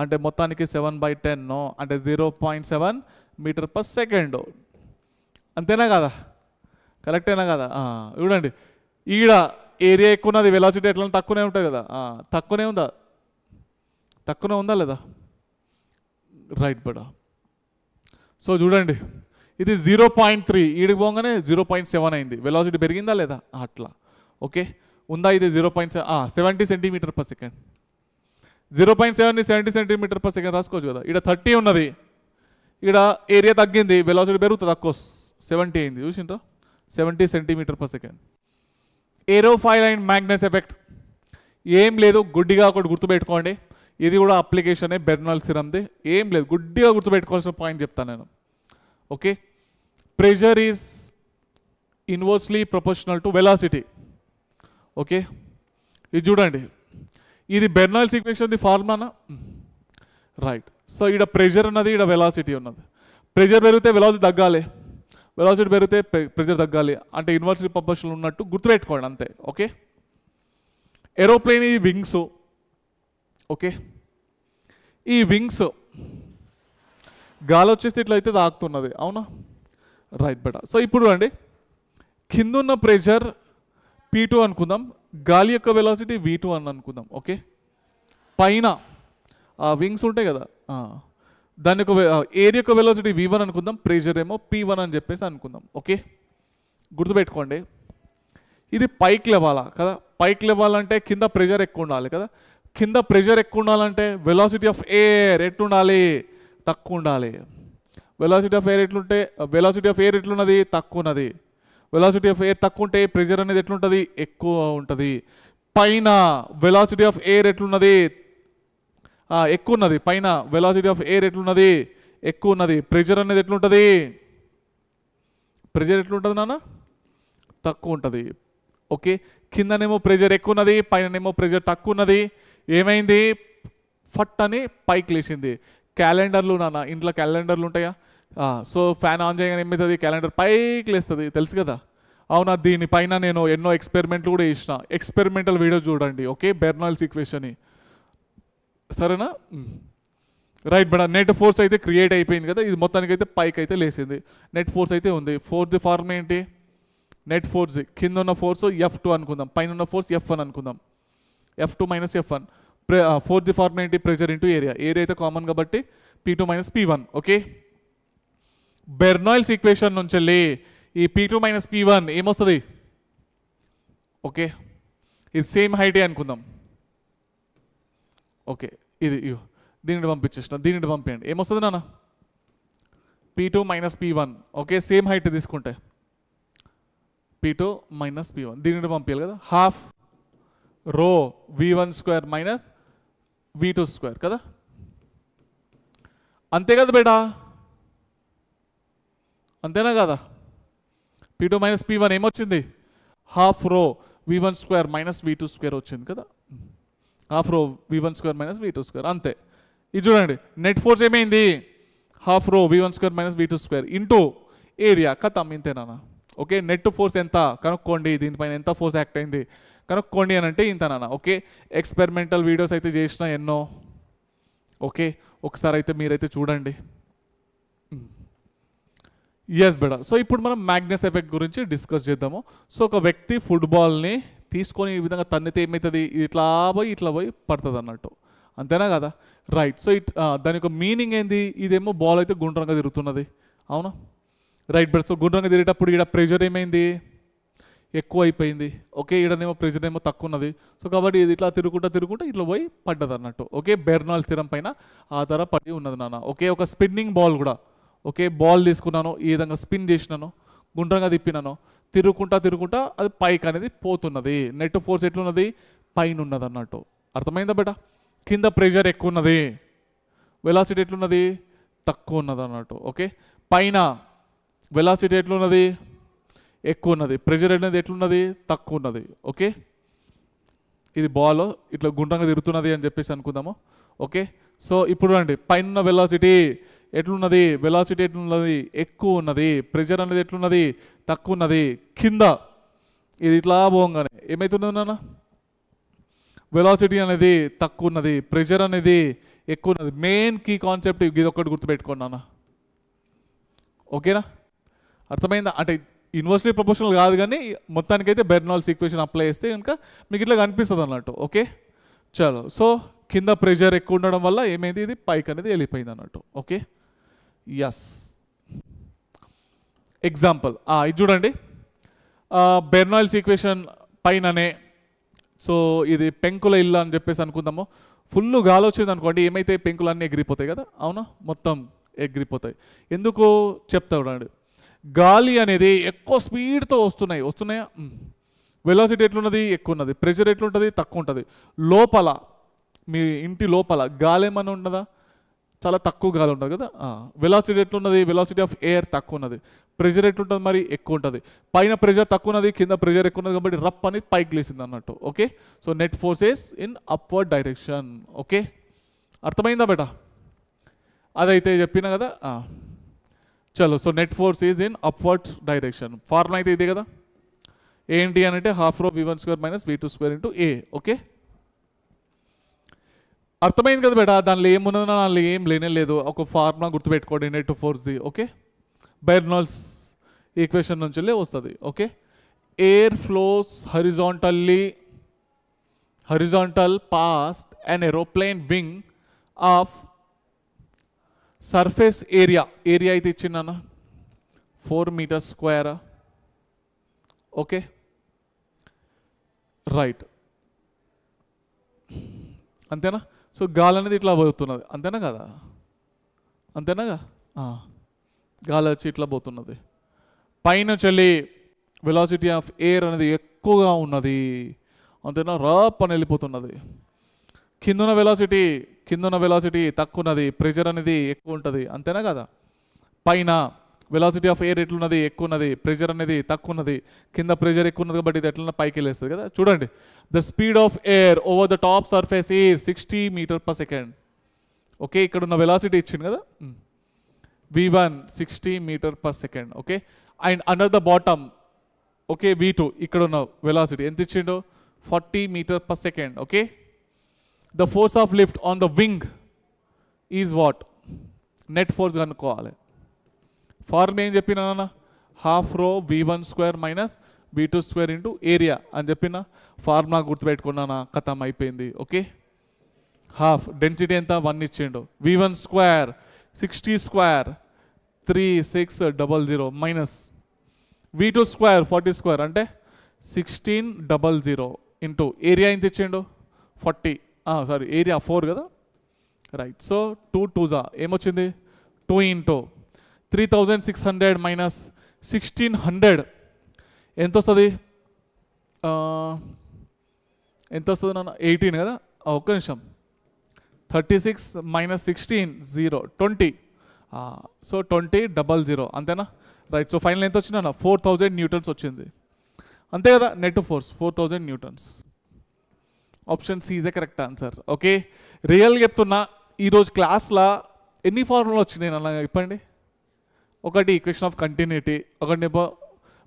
అంటే మొత్తానికి 7/10 అంటే 0.7 మీటర్/సెకండ్. అంతేనా కదా? కరెక్టేనా కదా? చూడండి ఈడ ఏరియా ఎక్కువ ఉన్నది, వెలాసిటీ ఎట్లా తక్కువనే ఉంటుంది కదా. తక్కువనే ఉందా లేదా? రైట్ బడా. సో చూడండి ఇది 0.3 ఈడికి పోగానే 0.7 అయింది. వెలాసిటీ పెరిగిందా లేదా? అట్లా ఓకే ఉందా? ఇది 0.70 సెంటీమీటర్/సెకండ్. 0.7ని 70 సెంటీమీటర్/సెకండ్ రాసుకోవచ్చు కదా. ఇక్కడ 30 ఉన్నది, ఇక్కడ ఏరియా తగ్గింది, వెలాసిటీ పెరుగుతుంది, తక్కువ 70 అయింది. చూసిండ్రా 70 సెంటీమీటర్/సెకండ్. ఏరోఫాయిల్ అండ్ మ్యాగ్నస్ ఎఫెక్ట్ ఏం లేదు, గుడ్డిగా ఒకటి గుర్తుపెట్టుకోండి. ఇది కూడా అప్లికేషనే బెర్నాల్డ్ థియరమ్ది. ఏం లేదు, గుడ్డిగా గుర్తుపెట్టుకోవాల్సిన పాయింట్ చెప్తాను నేను. Okay pressure is inversely proportional to velocity. Okay ఇది చూడండి, ఇది బెర్నాల్డ్స్ ఈక్వేషన్ ది ఫార్ములానా? రైట్. సో ఇక్కడ ప్రెషర్ ఉన్నది, ఇక్కడ వెలాసిటీ ఉన్నది. ప్రెషర్ పెరిగితే వెలాసిటీ తగ్గాలి, వెలాసిటీ పెరిగితే ప్రెషర్ తగ్గాలి, అంటే ఇన్వర్స్లీ ప్రపోర్షనల్ ఉన్నట్టు గుర్తుపెట్టుకోండి అంతే. ఓకే ఏరోప్లేన్ ఈ వింగ్స్. ఓకే ఈ వింగ్స్ గాలి వచ్చేసి ఇట్లా అయితే తాకుతున్నది, అవునా? Right beta. సో ఇప్పుడు అండి కింద ఉన్న ప్రెషర్ P2 అనుకుందాం, గాలి యొక్క వెలాసిటీ V2 అని అనుకుందాం. ఓకే పైన వింగ్స్ ఉంటాయి కదా, దాని యొక్క ఎయిర్ యొక్క వెలాసిటీ V1 అనుకుందాం, ప్రెషర్ ఏమో P1 అని చెప్పేసి అనుకుందాం. ఓకే గుర్తుపెట్టుకోండి, ఇది పైకి లేవాలా కదా. పైకి లేవాలంటే కింద ప్రెషర్ ఎక్కువ ఉండాలి కదా. కింద ప్రెషర్ ఎక్కువ ఉండాలంటే వెలాసిటీ ఆఫ్ ఎయిర్ ఎట్లుండాలి? తక్కువ ఉండాలి. వెలాసిటీ ఆఫ్ ఎయిర్ ఎట్లుంటే, వెలాసిటీ ఆఫ్ ఎయిర్ ఎట్లున్నది? తక్కువ ఉన్నది. వెలాసిటీ ఆఫ్ ఎయిర్ తక్కువ ఉంటే ప్రెషర్ అనేది ఎట్లుంటుంది? ఎక్కువ ఉంటుంది. పైన వెలాసిటీ ఆఫ్ ఎయిర్ ఎట్లున్నది? ఎక్కువ ఉన్నది. పైన వెలాసిటీ ఆఫ్ ఎయిర్ ఎట్లున్నది? ఎక్కువ ఉన్నది. ప్రెషర్ అనేది ఎట్లుంటుంది? ప్రెషర్ ఎట్లుంటుంది నాన్న? తక్కువ ఉంటుంది. ఓకే కిందనేమో ప్రెషర్ ఎక్కువ ఉన్నది, పైననేమో ప్రెషర్ తక్కువ ఉన్నది. ఏమైంది? ఫట్ అని పైకి లేచింది. క్యాలెండర్లు నాన్న, ఇంట్లో క్యాలెండర్లు ఉంటాయా? సో ఫ్యాన్ ఆన్ చేయగానే ఏమవుతుంది? క్యాలెండర్ పైకి లేస్తుంది, తెలుసు కదా. అవునా? దీనిపైన నేను ఎన్నో ఎక్స్పెరిమెంట్లు కూడా చేసిన, ఎక్స్పెరిమెంటల్ వీడియో చూడండి. ఓకే బెర్నాల్డ్స్ ఈక్వేషన్, సరేనా? రైట్ బట్ నెట్ ఫోర్స్ అయితే క్రియేట్ అయిపోయింది కదా, ఇది మొత్తానికి అయితే పైకి అయితే లేచింది. నెట్ ఫోర్స్ అయితే ఉంది. ఫోర్స్ ది ఫార్మ్ ఏంటి? నెట్ ఫోర్స్ కింద ఉన్న ఫోర్స్ F2 అనుకుందాం, పైన ఉన్న ఫోర్స్ F1 అనుకుందాం. F2 - F1. Force the form ఏంటి? Pressure into area. ఏరియా అయితే కామన్ కాబట్టి P2 - P1. ఓకే బెర్నాల్డ్స్ ఈక్వేషన్ నుంచి వెళ్ళి ఈ P2 - P1 ఏమొస్తుంది? ఓకే ఇది సేమ్ హైటే అనుకుందాం. ఓకే ఇది దీనిని పంపించేసిన, దీనిని పంపించండి. ఏమొస్తుంది నాన్న? P2 - P1. Okay same height తీసుకుంటే P2 - P1 దీనిని పంపించాలి కదా. ½ రో V1² - V2² కదా, అంతే కదా బేటా? అంతేనా కదా? P2 - P1 ఏమొచ్చింది? ½ రో V1² - V2² వచ్చింది కదా. ½ రో V1² - V2². అంతే. ఇది చూడండి నెట్ ఫోర్స్ ఏమైంది? ½ రో V1² - V2² ఇంటూ ఏరియా. కథం ఇంతేనా? ఓకే నెట్ ఫోర్స్ ఎంత కనుక్కోండి, దీనిపైన ఎంత ఫోర్స్ యాక్ట్ అయింది కనుక్కోండి అని అంటే ఇంతనా. ఓకే ఎక్స్పెరిమెంటల్ వీడియోస్ అయితే చేసిన ఎన్నో. ఓకే ఒకసారి అయితే మీరైతే చూడండి. ఎస్ బెడా. సో ఇప్పుడు మనం మ్యాగ్నస్ ఎఫెక్ట్ గురించి డిస్కస్ చేద్దాము. సో ఒక వ్యక్తి ఫుట్బాల్ని తీసుకొని ఈ విధంగా తన్నితే ఏమవుతుంది? ఇట్లా పోయి పడుతుంది అన్నట్టు, అంతేనా కదా? రైట్. సో దాని యొక్క మీనింగ్ ఏంది? ఇదేమో బాల్ అయితే గుండ్రంగా తిరుగుతున్నది, అవునా? రైట్ బట్ సో గుండ్రంగా తిరిగేటప్పుడు ఇక్కడ ప్రెషర్ ఏమైంది? ఎక్కువ అయిపోయింది. ఓకే ఈడనేమో ప్రెషర్ ఏమో తక్కువ ఉన్నది. సో కాబట్టి ఇది ఇట్లా తిరుగుకుంటా ఇట్లా పోయి పడ్డది అన్నట్టు. ఓకే బెర్నాల్డ్స్ థియరం పైన ఆధారపడి ఉన్నది నాన్న. ఓకే ఒక స్పిన్నింగ్ బాల్ కూడా. ఓకే బాల్ తీసుకున్నాను, ఈ విధంగా స్పిన్ చేసినాను, గుండ్రంగా తిప్పినాను, తిరుగుకుంటా అది పైకి అనేది పోతున్నది. నెట్ ఫోర్స్ ఎట్లున్నది? పైన ఉన్నది అన్నట్టు. అర్థమైందా బేటా? కింద ప్రెషర్ ఎక్కువ ఉన్నది, వెలాసిటీ ఎట్లున్నది? తక్కువ ఉన్నది అన్నట్టు. ఓకే పైన వెలాసిటీ ఎట్లున్నది? ఎక్కువ ఉన్నది. ప్రెషర్ అనేది ఎట్లున్నది? తక్కువ ఉన్నది. ఓకే ఇది బాల్ ఇట్లా గుండ్రంగా తిరుగుతున్నది అని చెప్పేసి అనుకుందాము. ఓకే సో ఇప్పుడు రండి, పైన వెలాసిటీ ఎట్లున్నది, వెలాసిటీ ఎట్లున్నది, ఎక్కువ ఉన్నది. ప్రెషర్ అనేది ఎట్లున్నది, తక్కువ ఉన్నది. కింద ఇది ఇట్లా పోగానే ఏమవుతున్నది నాన్న, వెలాసిటీ అనేది తక్కువ ఉన్నది, ప్రెషర్ అనేది ఎక్కువ ఉన్నది. మెయిన్ కీ కాన్సెప్ట్ ఇది ఒక్కటి గుర్తుపెట్టుకోండి నాన్న. ఓకేనా, అర్థమైందా? అంటే ఇన్వర్స్లీ ప్రపోర్షనల్ కాదు కానీ మొత్తానికైతే బెర్నాల్స్ ఈక్వేషన్ అప్లై చేస్తే కనుక మీకు ఇట్లా కనిపిస్తుంది అన్నట్టు. ఓకే చలో. సో కింద ప్రెషర్ ఎక్కువ ఉండడం వల్ల ఏమైంది, ఇది పైకి అనేది వెళ్ళిపోయింది అన్నట్టు. Okay yes. ఎగ్జాంపుల్ ఇది చూడండి, బెర్నాల్స్ ఈక్వేషన్ పైననే. సో ఇది పెంకుల ఇల్లు అని చెప్పేసి అనుకుందాము. ఫుల్ గాలి వచ్చింది అనుకోండి, ఏమైతే పెంకులన్నీ ఎగిరిపోతాయి కదా, అవునా, మొత్తం ఎగిరిపోతాయి. ఎందుకు చెప్తా చూడండి. గాలి అనేది ఎక్కువ స్పీడ్తో వస్తున్నాయా, వెలాసిటీ ఎట్లున్నది, ఎక్కువ ఉన్నది. ప్రెషర్ ఎట్లుంటుంది, తక్కువ ఉంటుంది. లోపల మీ ఇంటి లోపల గాలి ఏమైనా ఉన్నదా, చాలా తక్కువ గాలి ఉంటుంది కదా. వెలాసిటీ ఎట్లున్నది, వెలాసిటీ ఆఫ్ ఎయిర్ తక్కువ ఉన్నది. ప్రెషర్ ఎట్లుంటుంది, మరి ఎక్కువ ఉంటుంది. పైన ప్రెషర్ తక్కువ ఉన్నది, కింద ప్రెషర్ ఎక్కువ ఉన్నది కాబట్టి రప్ అనేది పైకి లేసింది అన్నట్టు. Okay, so net forces in upward direction. Okay, అర్థమైందా బేటా? అదైతే చెప్పినా కదా. చలో, so net force is in upward direction. Formula అయితే ఇదే కదా. ఏంటి అని అంటే హాఫ్ రో v1² మైనస్ v2² ఇంటూ ఏ. ఓకే, అర్థమైంది కదా బేటా? దానిలో ఏమున్నదో దానిలో ఏం లేనే లేదు. ఒక ఫార్ములా గుర్తుపెట్టుకోండి, నెట్ ఫోర్స్ది. ఓకే, బెర్నాల్స్ ఈక్వేషన్ నుంచి వస్తుంది. Okay, air flows horizontal past an aeroplane wing of surface area అయితే ఇచ్చిందన్న 4 meters square. ఓకే రైట్, అంతేనా? సో గాలి అనేది ఇట్లా పోతున్నది, అంతేనా కదా? అంతేనా? గాలి వచ్చి ఇట్లా పోతున్నది. పైన చలి వెలాసిటీ ఆఫ్ ఎయిర్ అనేది ఎక్కువగా ఉన్నది, అంతేనా? రాప్ అని వెళ్ళిపోతున్నది. కిందున్న వెలాసిటీ తక్కువ ఉన్నది, ప్రెషర్ అనేది ఎక్కువ ఉంటుంది, అంతేనా కదా? పైన వెలాసిటీ ఆఫ్ ఎయిర్ ఎట్లున్నది, ఎక్కువ ఉన్నది. ప్రెషర్ అనేది తక్కువ ఉన్నది, కింద ప్రెషర్ ఎక్కువ ఉన్నది కాబట్టి ఇది ఎట్లన్నా పైకి వెళ్ళేస్తుంది కదా. చూడండి, the speed of air over the top surface is 60 meters/second. Okay, ఇక్కడ ఉన్న వెలాసిటీ ఇచ్చింది కదా, v1 60 meters/second. Okay, and under the bottom okay v2 ఇక్కడ ఉన్న వెలాసిటీ ఎంత ఇచ్చిండో 40 meters/second. Okay, the force of lift on the wing is what, net force కనుక్కోవాలి. Formula ఏం చెప్పినా హాఫ్ రో v1² minus v2² into area అని చెప్పిన ఫార్ములా గుర్తుపెట్టుకున్నానా, కథం అయిపోయింది. ఓకే, హాఫ్ డెన్సిటీ ఎంత 1 ఇచ్చిండు, v1² 60² 3600 మైనస్ v2² 40² అంటే 1600 ఇంటూ ఏరియా ఎంత ఇచ్చిండు 40, సారీ ఏరియా 4 కదా, రైట్. సో 2 2s ఏమొచ్చింది 2 ఇంటూ 3600 మైనస్ 1600 ఎంత వస్తుంది, ఎంత వస్తుంది నాన్న 18 కదా. ఒక్క నిమిషం, 36 మైనస్ 16 0 20, సో 2000 అంతేనా, రైట్. సో ఫైనల్ ఎంత వచ్చిందన్న 4000 న్యూటన్స్ వచ్చింది, అంతే కదా. Net force 4000 newtons. Option C is the correct answer. Okay, రియల్గా చెప్తున్నా, ఈరోజు క్లాస్లో ఎన్ని ఫార్ములా వచ్చినాయి అలా చెప్పండి. ఒకటి ఈక్వేషన్ ఆఫ్ కంటిన్యూటీ, ఒకటి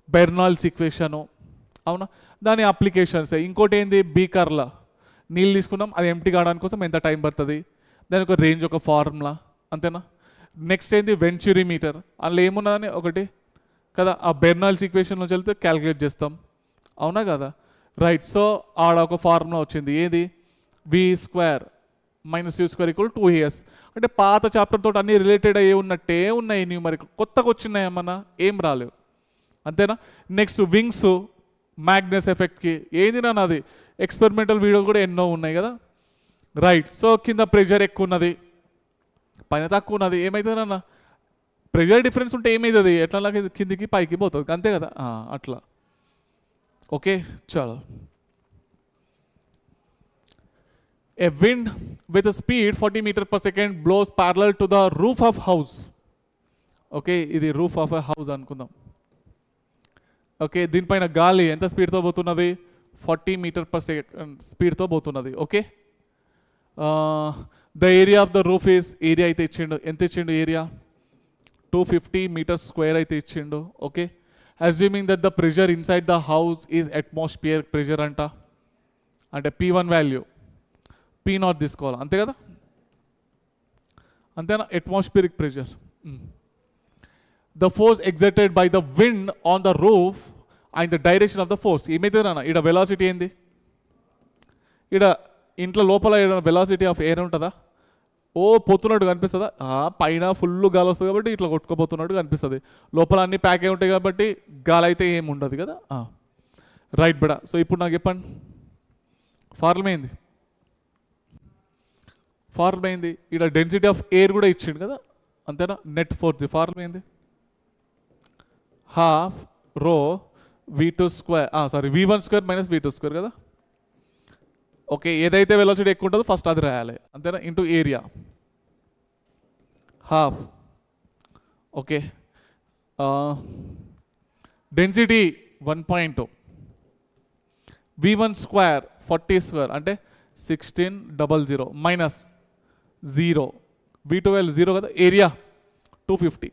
బెర్నాల్స్ ఈక్వేషను, అవునా, దాని అప్లికేషన్స్. ఇంకోటి ఏంది, బీకర్లో నీళ్ళు తీసుకున్నాం, అది ఎంటీ కావడానికి కోసం ఎంత టైం పడుతుంది, దాని ఒక రేంజ్, ఒక ఫార్ములా, అంతేనా. నెక్స్ట్ ఏంది వెంచురీ మీటర్, అందులో ఏమున్నదని ఒకటి కదా, ఆ బెర్నాల్స్ ఈక్వేషన్ నుంచి వెళ్తే క్యాలిక్యులేట్ చేస్తాం, అవునా కదా, రైట్. సో ఆడ ఒక ఫార్ములా వచ్చింది, ఏది v² మైనస్ u² = 2as. అంటే పాత చాప్టర్ తోటి అన్ని రిలేటెడ్ అయ్యి ఉన్నట్టే ఉన్నాయి, న్యూమరికల్ కొత్తగా వచ్చినాయి ఏమన్నా ఏం రాలేవు, అంతేనా. నెక్స్ట్ వింగ్స్, మ్యాగ్నస్ ఎఫెక్ట్కి ఏంది నాది ఎక్స్పెరిమెంటల్ వీడియోలు కూడా ఎన్నో ఉన్నాయి కదా, రైట్. సో కింద ప్రెషర్ ఎక్కువ ఉన్నది, పైన తక్కువ ఉన్నది, ఏమవుతుందన్న ప్రెషర్ డిఫరెన్స్ ఉంటే ఏమవుతుంది, ఎట్లా కిందికి పైకి పోతుంది, అంతే కదా, అట్లా. ఓకే చలో. A wind with a speed 40 meters/second blows parallel to the roof of house. Okay, ఇది రూఫ్ ఆఫ్ ఎ హౌస్ అనుకుందాం. ఓకే, దీనిపైన గాలి ఎంత స్పీడ్తో పోతున్నది 40 meters/second స్పీడ్తో పోతున్నది. Okay, the area of the roof is, area అయితే ఇచ్చిండు, ఎంత ఇచ్చిండు ఏరియా 250 మీటర్స్ స్క్వేర్ అయితే ఇచ్చిండు. Okay, assuming that the pressure inside the house is atmosphere pressure అంట, అంటే P1 వాల్యూ P0 తీసుకోవాలి, అంతే కదా, అంతేనా, atmospheric pressure. The force exerted by the wind on the roof and the direction of the force, ఏమైతుందన్నా ఇక్కడ velocity ఏంది, ఇక్కడ ఇంట్లో లోపల వెలాసిటీ ఆఫ్ ఎయిర్ ఉంటుందా, ఓ పోతున్నట్టు కనిపిస్తుందా, పైన ఫుల్ గాలి వస్తుంది కాబట్టి ఇట్లా కొట్టుకుపోతున్నట్టు కనిపిస్తుంది, లోపల అన్ని ప్యాక్ అయి ఉంటాయి కాబట్టి గాలి అయితే ఏమి ఉండదు కదా. రైట్ బడా. సో ఇప్పుడు నాకు చెప్పండి ఫార్ములా ఏంది, ఫార్ములా ఏంది, ఇక్కడ డెన్సిటీ ఆఫ్ ఎయిర్ కూడా ఇచ్చిండు కదా, అంతేనా, నెట్ ఫోర్స్ ఫార్ములా ఏంది, హాఫ్ రో V2 square, sorry V1 square minus V2 square కదా. ఓకే, ఏదైతే వెలాసిటీ ఎక్కువ ఉంటుందో ఫస్ట్ అది రాయాలి, అంతేనా, into area half. Okay, density 1.2, V1 square 40 square అంటే 1600 మైనస్ 0, V2 వాల్యూ 0 కదా, ఏరియా 250.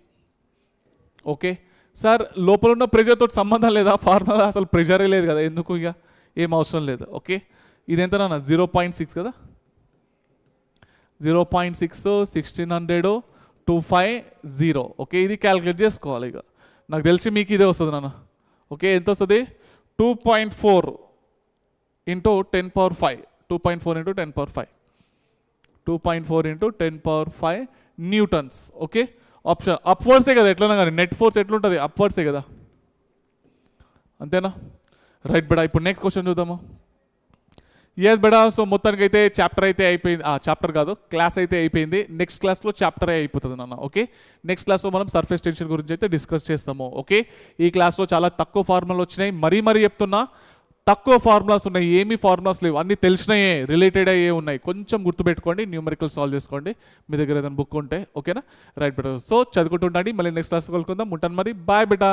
ఓకే సార్, లోపల ఉన్న ప్రెషర్తో సంబంధం లేదా, ఫార్ములా అసలు ప్రెషరే లేదు కదా, ఎందుకు ఇక ఏం అవసరం లేదు. ఓకే, ఇది ఎంతనా 0.6 కదా, 0.6 1600 250. ఓకే, ఇది క్యాలిక్యులేట్ చేసుకోవాలి, ఇక నాకు తెలిసి మీకు ఇదే వస్తుంది నాన్న. ఓకే, ఎంత వస్తుంది, 2.4 into 10 power 5, 2.4 into 10 power 5, 2.4 into 10 power 5 newtons. Okay, option అప్వర్డ్సే కదా, ఎట్లన్నా కానీ నెట్ ఫోర్స్ ఎట్లుంటుంది, అప్వర్డ్సే కదా, అంతేనా. రైట్ బెడా, ఇప్పుడు నెక్స్ట్ క్వశ్చన్ చూద్దాము. ఎస్ బెడా, సో మొత్తానికి అయితే చాప్టర్ అయితే అయిపోయింది, చాప్టర్ కాదు క్లాస్ అయితే అయిపోయింది, నెక్స్ట్ క్లాస్లో చాప్టర్ అయిపోతుంది నాన్న. ఓకే, నెక్స్ట్ క్లాస్లో మనం సర్ఫేస్ టెన్షన్ గురించి అయితే డిస్కస్ చేస్తాము. ఓకే, ఈ క్లాస్లో చాలా తక్కువ ఫార్ములాలు వచ్చినాయి, మరీ చెప్తున్నా, తక్కువ ఫార్ములాస్ ఉన్నాయి, ఏమీ ఫార్ములాస్ లేవు, అన్నీ తెలిసినాయే, రిలేటెడ్ అయ్యే ఉన్నాయి, కొంచెం గుర్తుపెట్టుకోండి, న్యూమరికల్ సాల్వ్ చేసుకోండి మీ దగ్గర ఏదైనా బుక్ ఉంటే. ఓకేనా, రైట్ బెటా, సో చదువుకుంటుండండి, మళ్ళీ నెక్స్ట్ క్లాస్ కలుసుకుందాం, ఉంటాను మరి, బాయ్ బెటా.